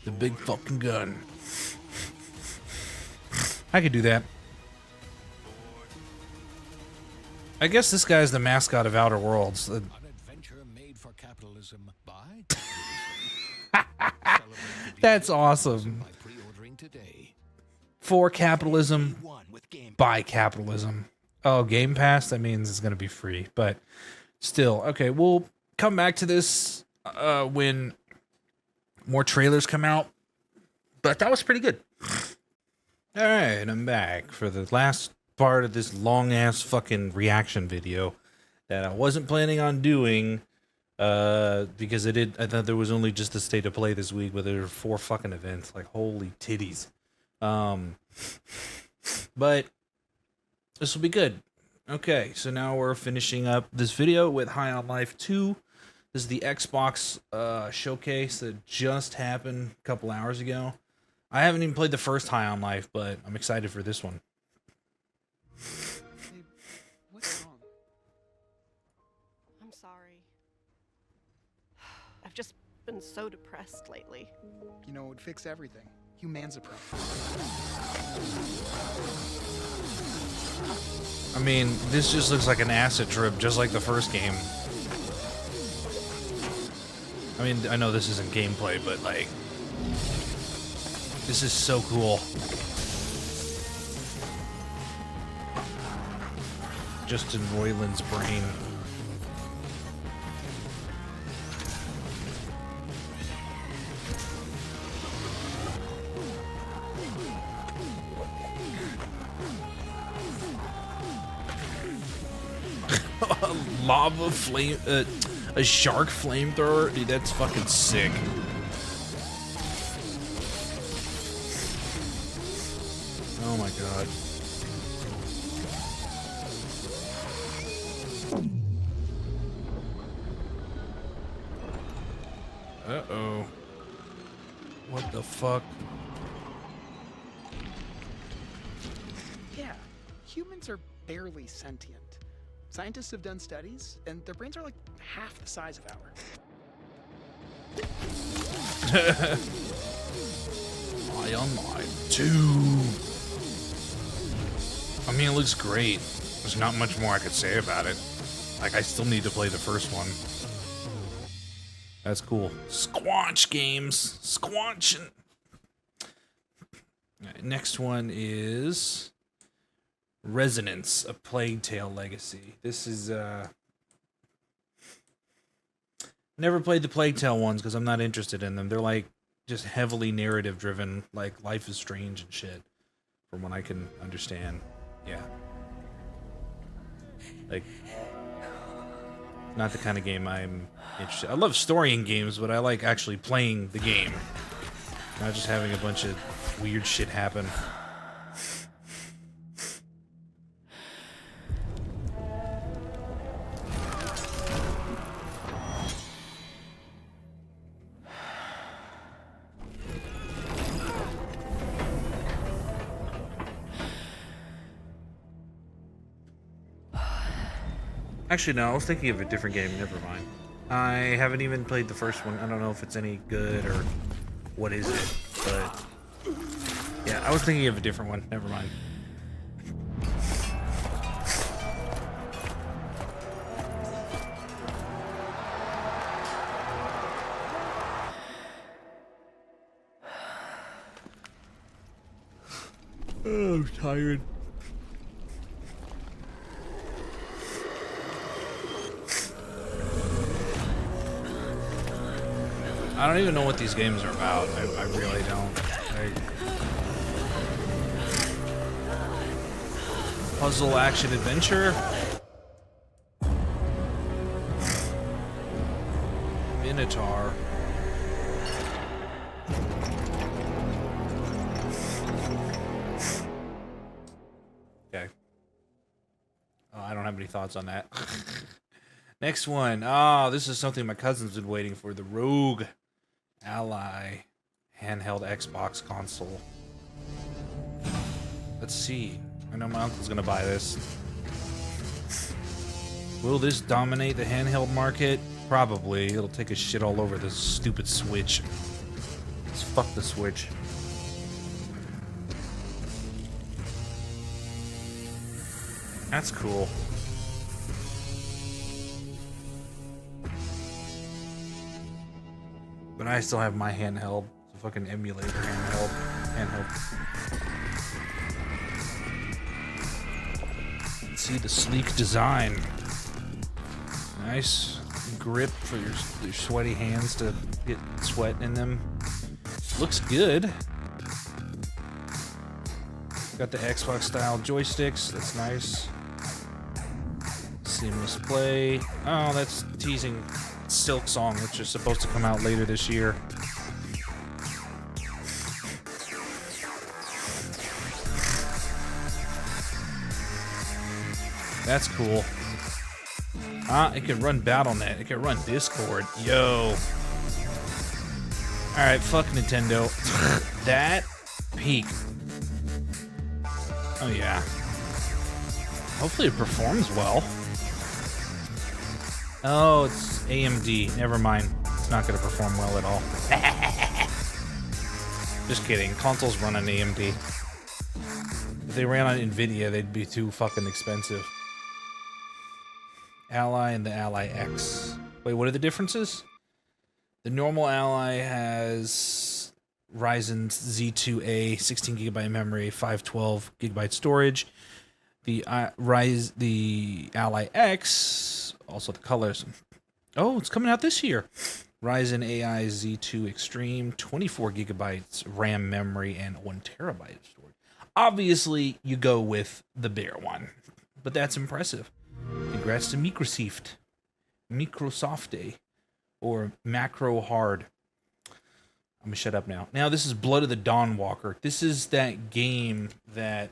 The big fucking gun. I could do that. I guess this guy's the mascot of Outer Worlds. An adventure made for capitalism by That's awesome. pre-ordering today. For capitalism, by capitalism. Oh, Game Pass? That means it's going to be free. But still, okay, we'll come back to this when more trailers come out. But that was pretty good. All right, I'm back for the last part of this long-ass fucking reaction video that I wasn't planning on doing because I thought there was only just the state of play this week, but there were 4 fucking events. Like, holy titties. But this will be good. Okay, so now we're finishing up this video with High on Life 2. This is the Xbox showcase that just happened a couple hours ago. I haven't even played the first High on Life, but I'm excited for this one. Babe, what's wrong? I'm sorry. I've just been so depressed lately. You know, it would fix everything. Humanzapro. I mean, this just looks like an acid trip, just like the first game. I mean, I know this isn't gameplay, but like, this is so cool. Justin Roiland's brain. Lava flame, a shark flamethrower? Dude, that's fucking sick. Oh my god. Uh-oh. What the fuck? Yeah, humans are barely sentient. Scientists have done studies, and their brains are like half the size of ours. High on Life 2. I mean, it looks great. There's not much more I could say about it. Like, I still need to play the first one. That's cool. Squanch games. Squanching. Right, next one is Resonance, A Plague Tale Legacy. This is, never played the Plague Tale ones because I'm not interested in them. They're like just heavily narrative driven, like Life is Strange and shit, from what I can understand. Yeah. Like, not the kind of game I'm interested. I love story in games, but I like actually playing the game, not just having a bunch of weird shit happen. Actually, no, I was thinking of a different game. Never mind. I haven't even played the first one. I don't know if it's any good or what is it, but yeah, I was thinking of a different one. Never mind. Oh, I'm tired. I don't even know what these games are about. I really don't. Puzzle, action, adventure? Minotaur. Okay. Oh, I don't have any thoughts on that. Next one. Oh, this is something my cousin's been waiting for. The Rogue Ally handheld Xbox console. Let's see. I know my uncle's gonna buy this. Will this dominate the handheld market? Probably. It'll take a shit all over this stupid Switch. Let's fuck the Switch. That's cool. But I still have my handheld. It's a fucking emulator handheld. Let's see the sleek design. Nice grip for your sweaty hands to get sweat in them. Looks good. Got the Xbox style joysticks. That's nice. Seamless play. Oh, that's teasing Silk Song, which is supposed to come out later this year. That's cool. It can run BattleNet. It can run Discord. Yo. Alright, fuck Nintendo. That peak. Oh yeah. Hopefully it performs well. Oh, it's AMD. Never mind. It's not going to perform well at all. Just kidding. Consoles run on AMD. If they ran on NVIDIA, they'd be too fucking expensive. Ally and the Ally X. Wait, what are the differences? The normal Ally has Ryzen Z2A, 16GB memory, 512 GB storage. The Ally X, also the colors. Oh, it's coming out this year. Ryzen AI Z2 Extreme, 24 gigabytes RAM memory, and 1 terabyte of storage. Obviously, you go with the bare one, but that's impressive. Congrats to Microsoft, or Macro Hard. I'm gonna shut up now. Now, this is Blood of the Dawnwalker. This is that game that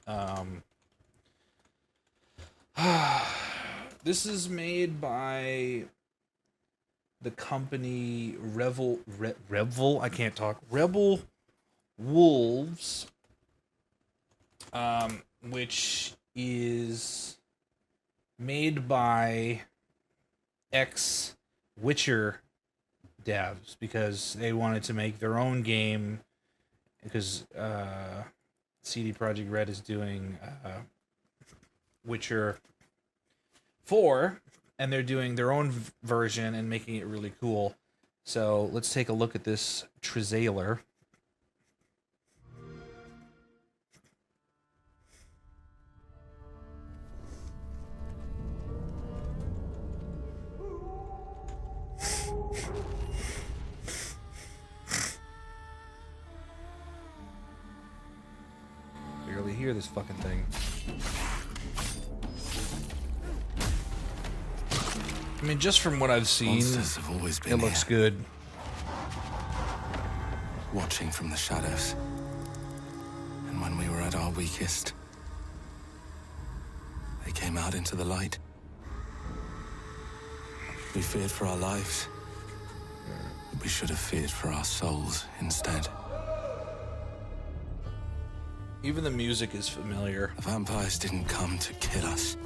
this is made by the company Rebel Wolves, which is made by ex-Witcher devs because they wanted to make their own game because CD Projekt Red is doing Witcher 4, and they're doing their own version and making it really cool. So let's take a look at this trailer. Barely hear this fucking thing. I mean, just from what I've seen, Monsters have always been it looks here, good. watching from the shadows. And when we were at our weakest, they came out into the light. We feared for our lives. But we should have feared for our souls instead. Even the music is familiar. The vampires didn't come to kill us.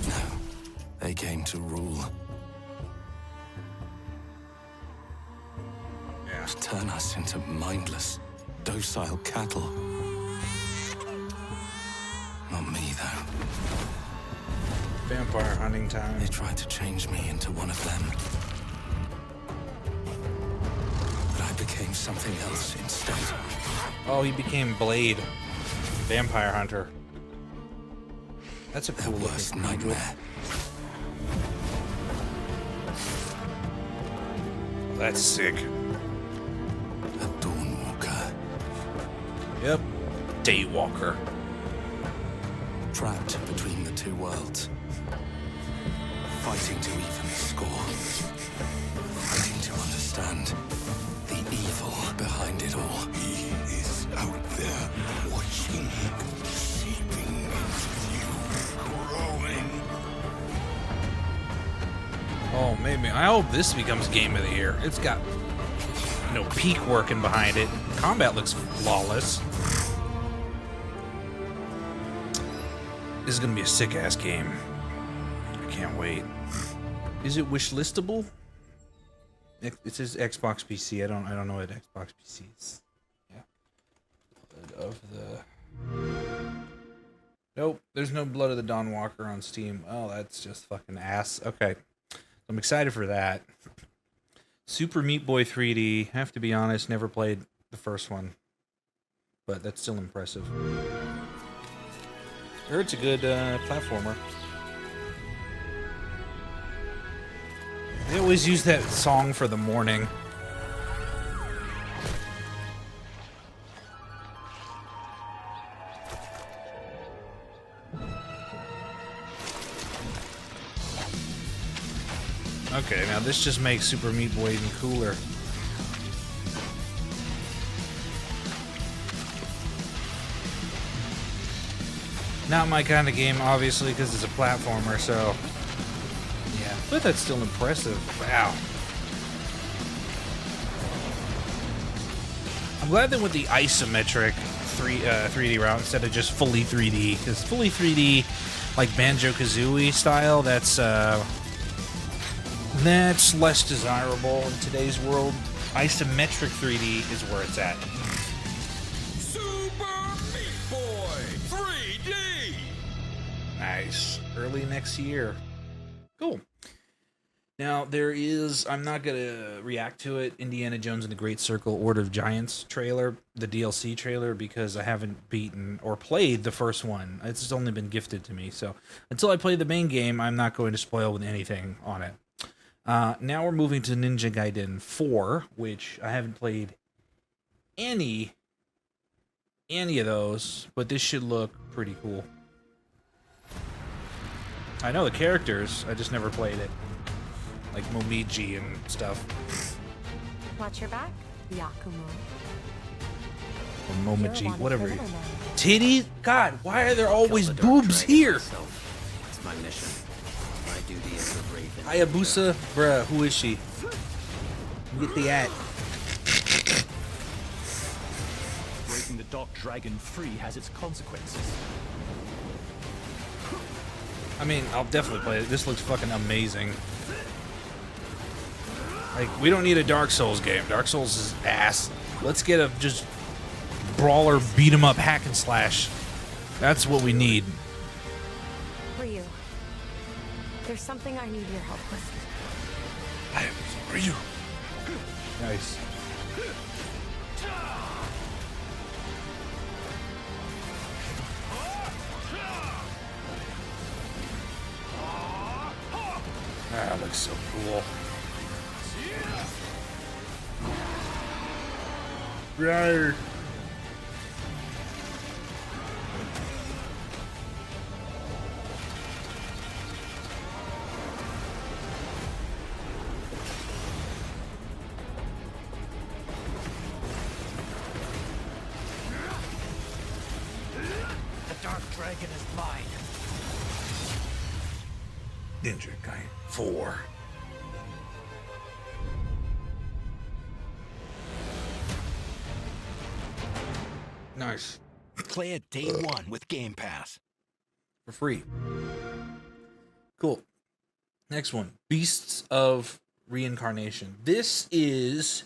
No, they came to rule. Yeah. To turn us into mindless, docile cattle. Not me, though. Vampire hunting time. They tried to change me into one of them. But I became something else instead. Oh, he became Blade. Vampire hunter. That's a cool worst nightmare. That's sick. A Dawnwalker. Yep. Daywalker. Trapped between the two worlds. Fighting to even the score. Fighting to understand the evil behind it all. He is out there, watching, seeping into you, growing. Oh, maybe. I hope this becomes Game of the Year. It's got, peak working behind it. Combat looks flawless. This is gonna be a sick-ass game. I can't wait. Is it wishlistable? It says Xbox PC. I don't know what Xbox PC is. Yeah. Blood of the... Nope. There's no Blood of the Dawnwalker on Steam. Oh, that's just fucking ass. Okay. I'm excited for that. Super Meat Boy 3D. Have to be honest, never played the first one. But that's still impressive. I heard it's a good platformer. They always use that song for the morning. Okay, now this just makes Super Meat Boy even cooler. Not my kind of game, obviously, because it's a platformer, so... Yeah, but that's still impressive. Wow. I'm glad they went the isometric 3D route instead of just fully 3D, because fully 3D, like Banjo-Kazooie style, that's less desirable in today's world. Isometric 3D is where it's at. Super Meat Boy 3D! Nice. Early next year. Cool. Now, there is, I'm not going to react to it, Indiana Jones and the Great Circle Order of Giants trailer, the DLC trailer, because I haven't beaten or played the first one. It's just only been gifted to me, so until I play the main game, I'm not going to spoil with anything on it. Now we're moving to Ninja Gaiden 4, which I haven't played any of those, but this should look pretty cool. I know the characters, I just never played it. Like Momiji and stuff. Watch your back, Yakumo. Or Momiji, whatever. Titty? God, why are there always boobs here? It's my mission. My duty is to brave it. Hayabusa? Bruh, who is she? Get the at. Breaking the Dark Dragon free has its consequences. I mean, I'll definitely play it. This looks fucking amazing. Like, we don't need a Dark Souls game. Dark Souls is ass. Let's get a just brawler, beat 'em up, hack and slash. That's what we need. Ryu, there's something I need your help with. I am Ryu. Nice. That looks so cool. Right. The Dark Dragon is mine. Ninja Gaiden 4. Nice. Play it day one with Game Pass. For free. Cool. Next one. Beasts of Reincarnation. This is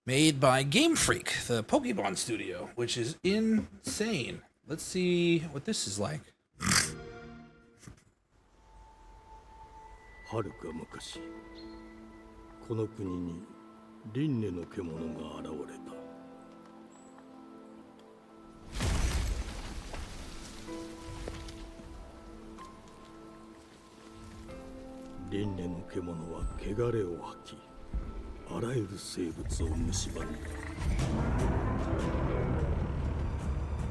made by Game Freak, the Pokemon studio, which is insane. Let's see what this is like. はるか昔、この国に輪廻の獣が現れた。輪廻の獣は汚れを吐き、あらゆる生物を蝕んだ。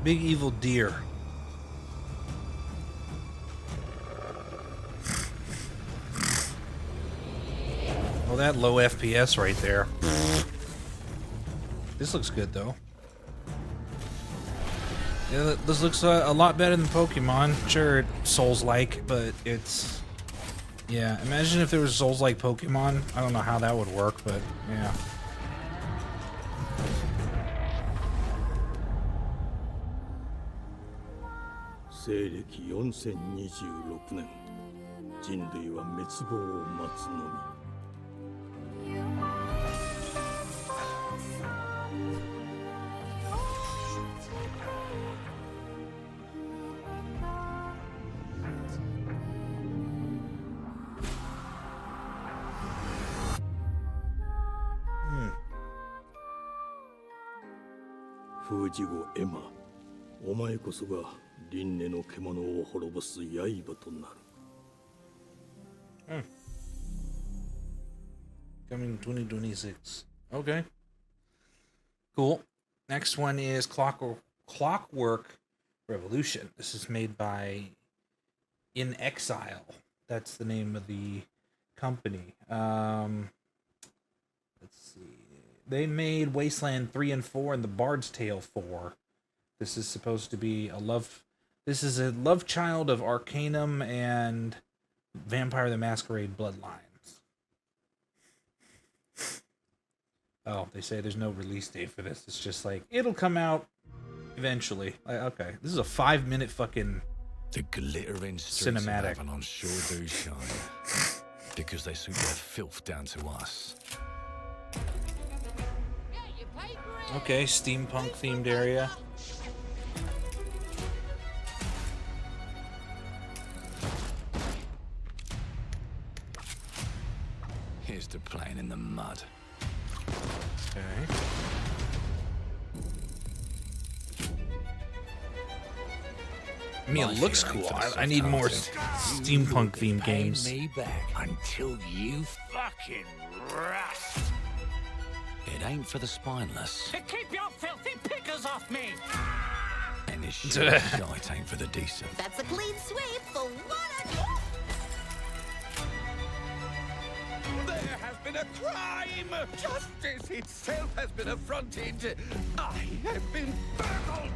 Big evil deer. Oh, that low FPS right there. This looks good though. Yeah, this looks a lot better than Pokemon. Sure, it's Souls-like, but it's... Yeah, imagine if there was Souls-like Pokemon. I don't know how that would work, but yeah.西暦4026年、人類は滅亡を待つのみ。封じ子エマ、お前こそが輪廻の獣を滅ぼす刃となる。Coming 2026. Okay. Cool. Next one is Clockwork Revolution. This is made by In Exile. That's the name of the company. Let's see. They made Wasteland 3 and 4 and The Bard's Tale 4. This is supposed to be a love... This is a love child of Arcanum and Vampire the Masquerade Bloodlines. Oh, they say there's no release date for this. It's just like, it'll come out eventually. Okay, this is a 5-minute fucking The glittering streets cinematic. of Avalon sure do shine. Because they suit their filth down to us. Okay, steampunk themed area. Here's to playing in the mud. Okay. I mean, it looks cool. I need more steampunk themed games. Me back until you fucking rust. It ain't for the spineless. To keep your filthy pickers off me! And this shit shite ain't for the decent. That's a clean sweep for one. There has been a crime! Justice itself has been affronted! I have been burgled!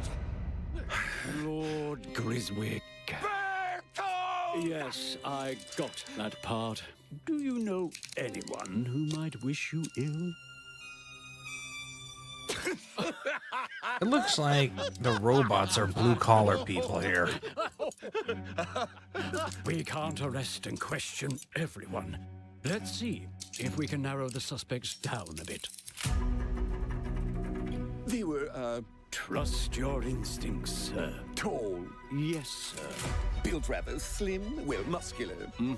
Lord Griswick. Burgled! Yes, I got that part. Do you know anyone who might wish you ill? It looks like the robots are blue-collar people here. We can't arrest and question everyone. Let's see if we can narrow the suspects down a bit. They were, Trust your instincts, sir. tall, Yes, sir. built rather slim, well, muscular.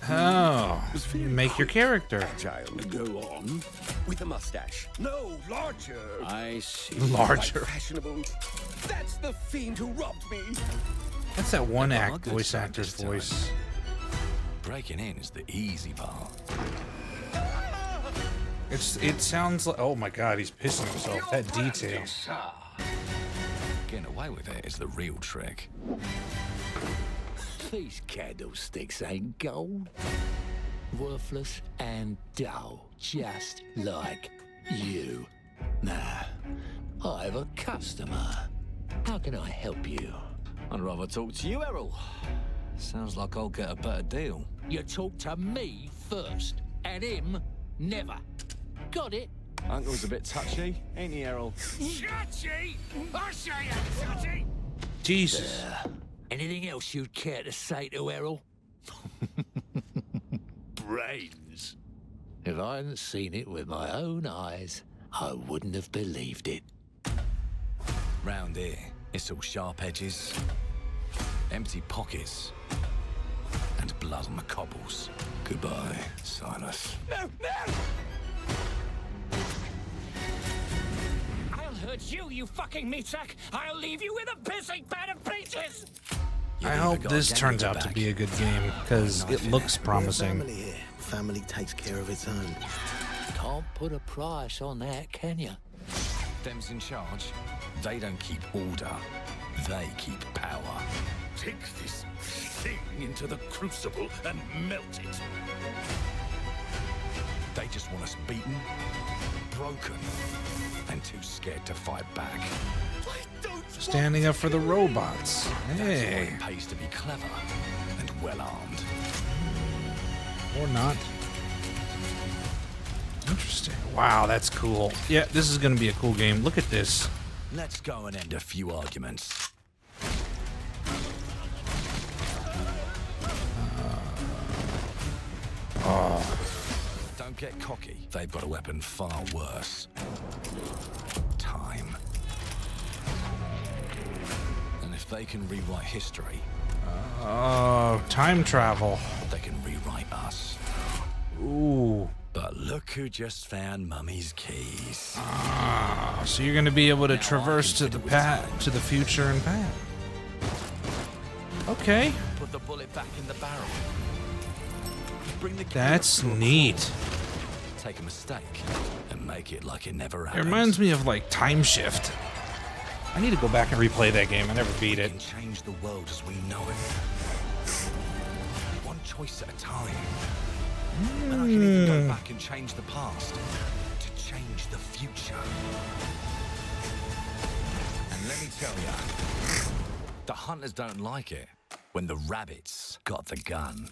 Oh, you make your character. Agile. Go on. With a mustache. No, larger. I see. Larger. Quite fashionable. That's the fiend who robbed me. That's that one voice actor's voice. Breaking in is the easy part. It sounds like, oh my god, he's pissing himself. That detail. Getting away with it is the real trick. These candlesticks ain't gold. Worthless and dull, just like you. Nah, I have a customer. How can I help you? I'd rather talk to you, Errol. Sounds like I'll get a better deal. You talk to me first, and him never. Got it? Uncle's a bit touchy, ain't he, Errol? Touchy? I say I'm touchy! Jesus. Anything else you'd care to say to Errol? Brains. If I hadn't seen it with my own eyes, I wouldn't have believed it. Round here, it's all sharp edges, empty pockets, and blood on the cobbles. Goodbye, Silas. No, no! I'll hurt you, you fucking meatsack! I'll leave you with a pissing bag of peaches! I hope this turns out to be a good game, because it looks promising. Family here. Family takes care of its own. Can't put a price on that, can you? Them's in charge. They don't keep order. They keep power. Take this thing into the crucible and melt it. They just want us beaten, broken, and too scared to fight back. Standing up for the robots. That's why Hey. it pays to be clever and well-armed. Or not. Interesting. Wow, that's cool. Yeah, this is going to be a cool game. Look at this. Let's go and end a few arguments. Oh. Don't get cocky. They've got a weapon far worse. Time. And if they can rewrite history, Oh, time travel. they can rewrite us. Ooh. But look who just found Mummy's keys. Ah, so you're going to be able to traverse to the future and past. Okay. Put the bullet back in the barrel. Bring the That's neat. Take a mistake and make it like it never It happened. reminds me of like Time Shift. I need to go back and replay that game. I never beat it. Change the world as we know it. One choice at a time. And I can even go back and change the past to change the future. And let me tell you, The hunters don't like it when the rabbits got the gun.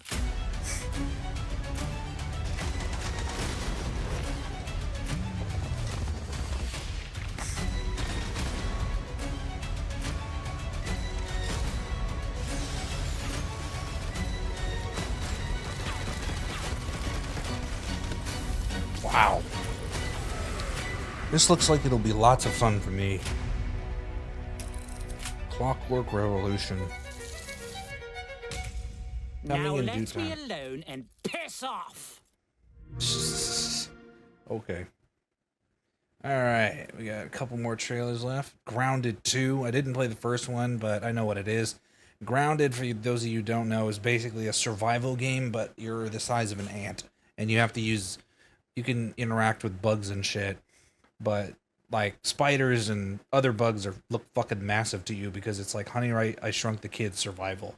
Wow. This looks like it'll be lots of fun for me. Clockwork Revolution. Now Coming in due let me time. alone and piss off. Okay. Alright, we got a couple more trailers left. Grounded 2. I didn't play the first one, but I know what it is. Grounded, for those of you who don't know, is basically a survival game, but you're the size of an ant. And you have to use... You can interact with bugs and shit, but like spiders and other bugs look fucking massive to you because it's like Honey, I Shrunk the Kids survival.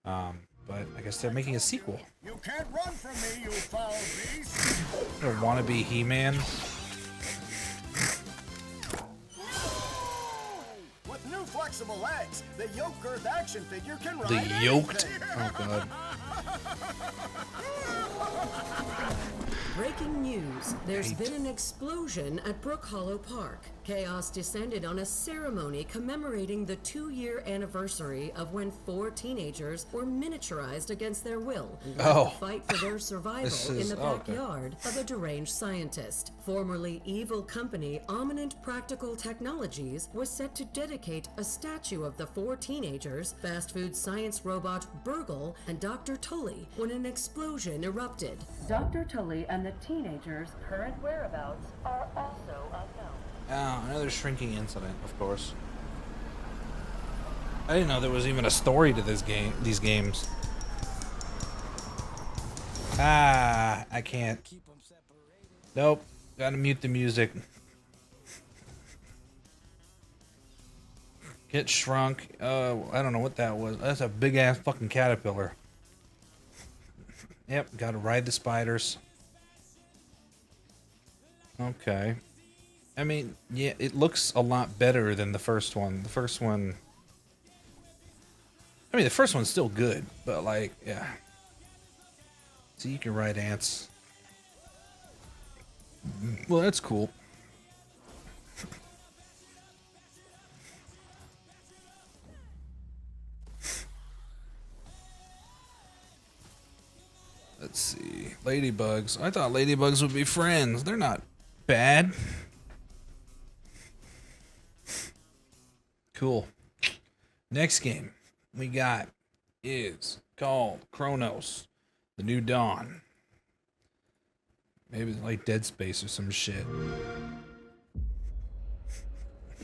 But I guess they're making a sequel. You can't run from me, you foul beast! A wannabe He-Man. With new flexible legs, the yoke girth action figure can ride The yoked? anything. Oh god. Breaking news. There's been an explosion at Brook Hollow Park. Chaos descended on a ceremony commemorating the 2-year anniversary of when 4 teenagers were miniaturized against their will and left to fight for their survival in the backyard of a deranged scientist. Formerly evil company Ominent Practical Technologies was set to dedicate a statue of the 4 teenagers, fast food science robot Burgle, and Dr. Tully when an explosion erupted. Dr. Tully and the teenagers' current whereabouts are also unknown. Oh, another shrinking incident, of course. I didn't know there was even a story to this game. These games. Ah, I can't. Nope. Gotta mute the music. Get shrunk. I don't know what that was. That's a big ass fucking caterpillar. Yep, gotta ride the spiders. Okay. I mean, yeah, it looks a lot better than the first one. The first one... I mean, the first one's still good, but like, yeah. So you can ride ants. Well, that's cool. Let's see. Ladybugs. I thought ladybugs would be friends. They're not bad. Cool. Next game we got is called Chronos, The New Dawn. Maybe it's like Dead Space or some shit.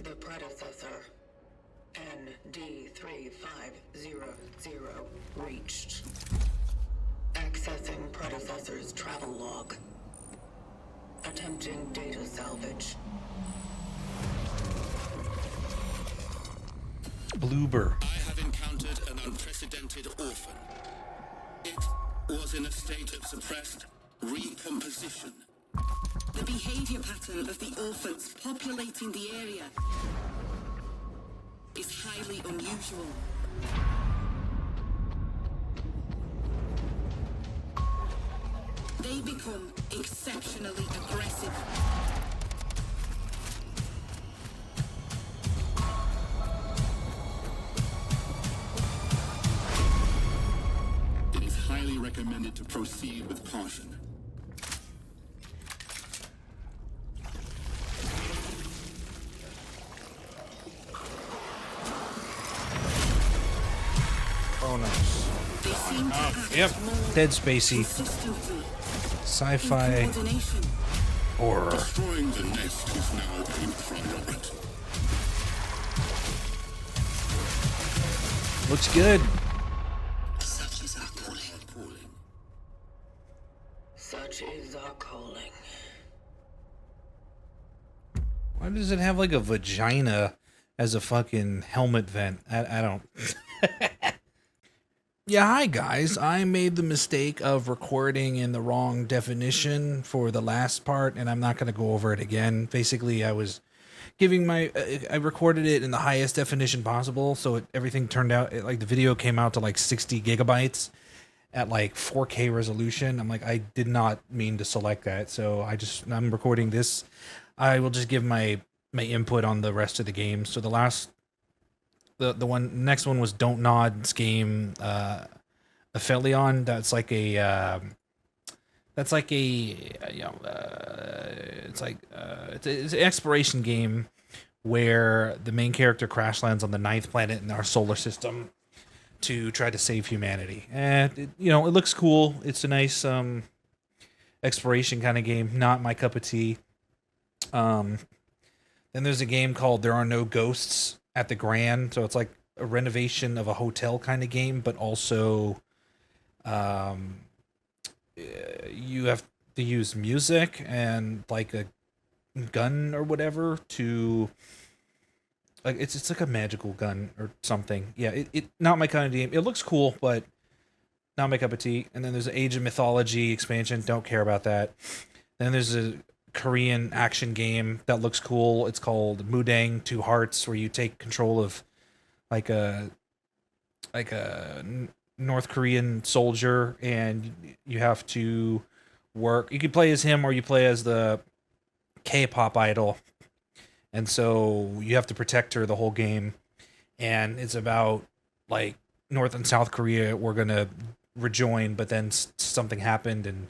The predecessor, ND3500, reached. Accessing predecessor's travel log. Attempting data salvage. Bloober. I have encountered an unprecedented orphan. It was in a state of suppressed recomposition. The behavior pattern of the orphans populating the area is highly unusual. They become exceptionally aggressive. It is highly recommended to proceed with caution. Chronos. Yep. Dead Spacey. Sci-fi horror. Destroying the nest is now a priority. Looks good. Such is our calling. Such is our calling. Why does it have like a vagina as a fucking helmet vent? I don't. Yeah, hi guys. I made the mistake of recording in the wrong definition for the last part, and I'm not going to go over it again. Basically, I was giving my I recorded it in the highest definition possible, so everything turned out like the video came out to like 60 gigabytes at like 4K resolution. I'm like, I did not mean to select that, so I'm recording this. I will just give my input on the rest of the game. So the next one was Don't Nod's game, Aphelion. That's like a it's an exploration game where the main character crash lands on the 9th planet in our solar system to try to save humanity. And it looks cool. It's a nice exploration kind of game. Not my cup of tea. Then there's a game called There Are No Ghosts at the Grand. So it's like a renovation of a hotel kind of game, but also you have to use music and like a gun or whatever to like it's like a magical gun or something. Yeah, it not my kind of game. It looks cool, but not my cup of tea. And then there's an Age of Mythology expansion. Don't care about that. Then there's a Korean action game that looks cool. It's called Mudang Two Hearts, where you take control of like a North Korean soldier, and you have to work. You can play as him, or you play as the K-pop idol, and so you have to protect her the whole game. And it's about like North and South Korea were gonna rejoin, but then something happened and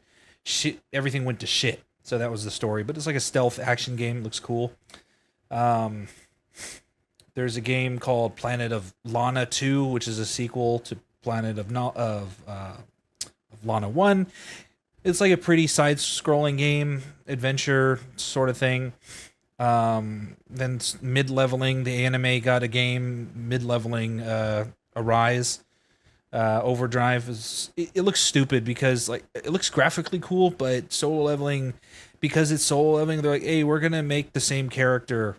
everything went to shit. So that was the story. But it's like a stealth action game. It looks cool. There's a game called Planet of Lana 2, which is a sequel to Planet of Lana 1. It's like a pretty side-scrolling game, adventure sort of thing. Then mid-leveling, the anime got a game, mid-leveling Arise. Overdrive it looks stupid because like it looks graphically cool, but solo leveling, because it's solo leveling, they're like, hey, we're gonna make the same character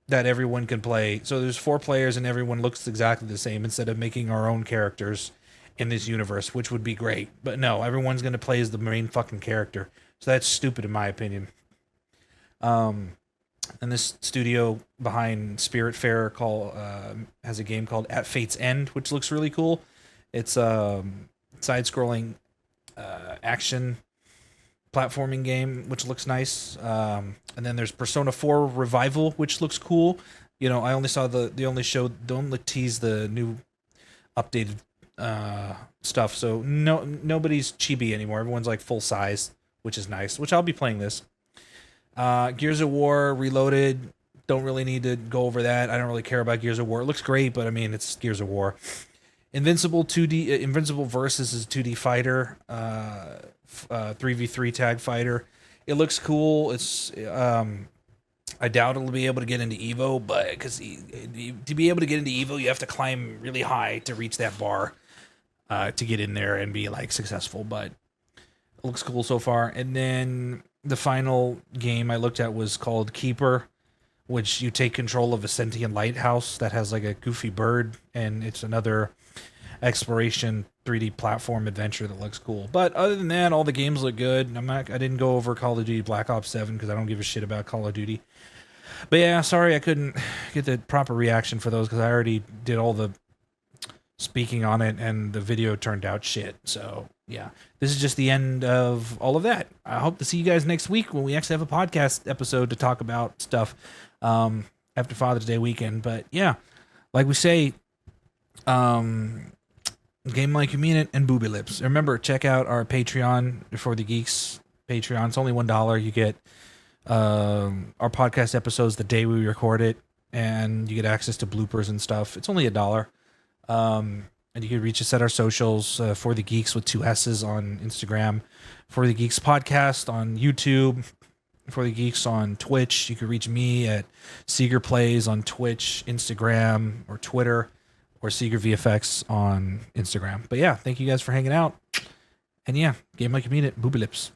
that everyone can play. So there's 4 players and everyone looks exactly the same instead of making our own characters in this universe, which would be great. But no, everyone's gonna play as the main fucking character. So that's stupid in my opinion. And this studio behind Spiritfarer has a game called At Fate's End, which looks really cool. It's a side-scrolling action platforming game, which looks nice. And then there's Persona 4 Revival, which looks cool. I only saw they only tease the new updated stuff. So nobody's chibi anymore. Everyone's like full size, which is nice. Which I'll be playing this. Gears of War Reloaded. Don't really need to go over that. I don't really care about Gears of War. It looks great, but I mean, it's Gears of War. Invincible Versus is a 2D fighter, 3v3 tag fighter. It looks cool. It's I doubt it'll be able to get into Evo, but because to be able to get into Evo, you have to climb really high to reach that bar to get in there and be like successful. But it looks cool so far. And then the final game I looked at was called Keeper, which you take control of a sentient lighthouse that has like a goofy bird, and it's another exploration 3D platform adventure that looks cool. But other than that, all the games look good. I didn't go over Call of Duty Black Ops 7 because I don't give a shit about Call of Duty. But yeah, sorry I couldn't get the proper reaction for those because I already did all the speaking on it and the video turned out shit. So yeah, this is just the end of all of that. I hope to see you guys next week when we actually have a podcast episode to talk about stuff after Father's Day weekend. But yeah, like we say, Game Like You Mean It and Booby Lips. Remember, check out our Patreon for the Geeks Patreon. It's only $1. You get our podcast episodes the day we record it, and you get access to bloopers and stuff. It's only $1. And you can reach us at our socials, For the Geeks with 2 S's on Instagram, For the Geeks Podcast on YouTube, For the Geeks on Twitch. You can reach me at Seger Plays on Twitch, Instagram, or Twitter, or Seger VFX on Instagram. But yeah, thank you guys for hanging out. And yeah, Game Like You Mean It, Booby Lips.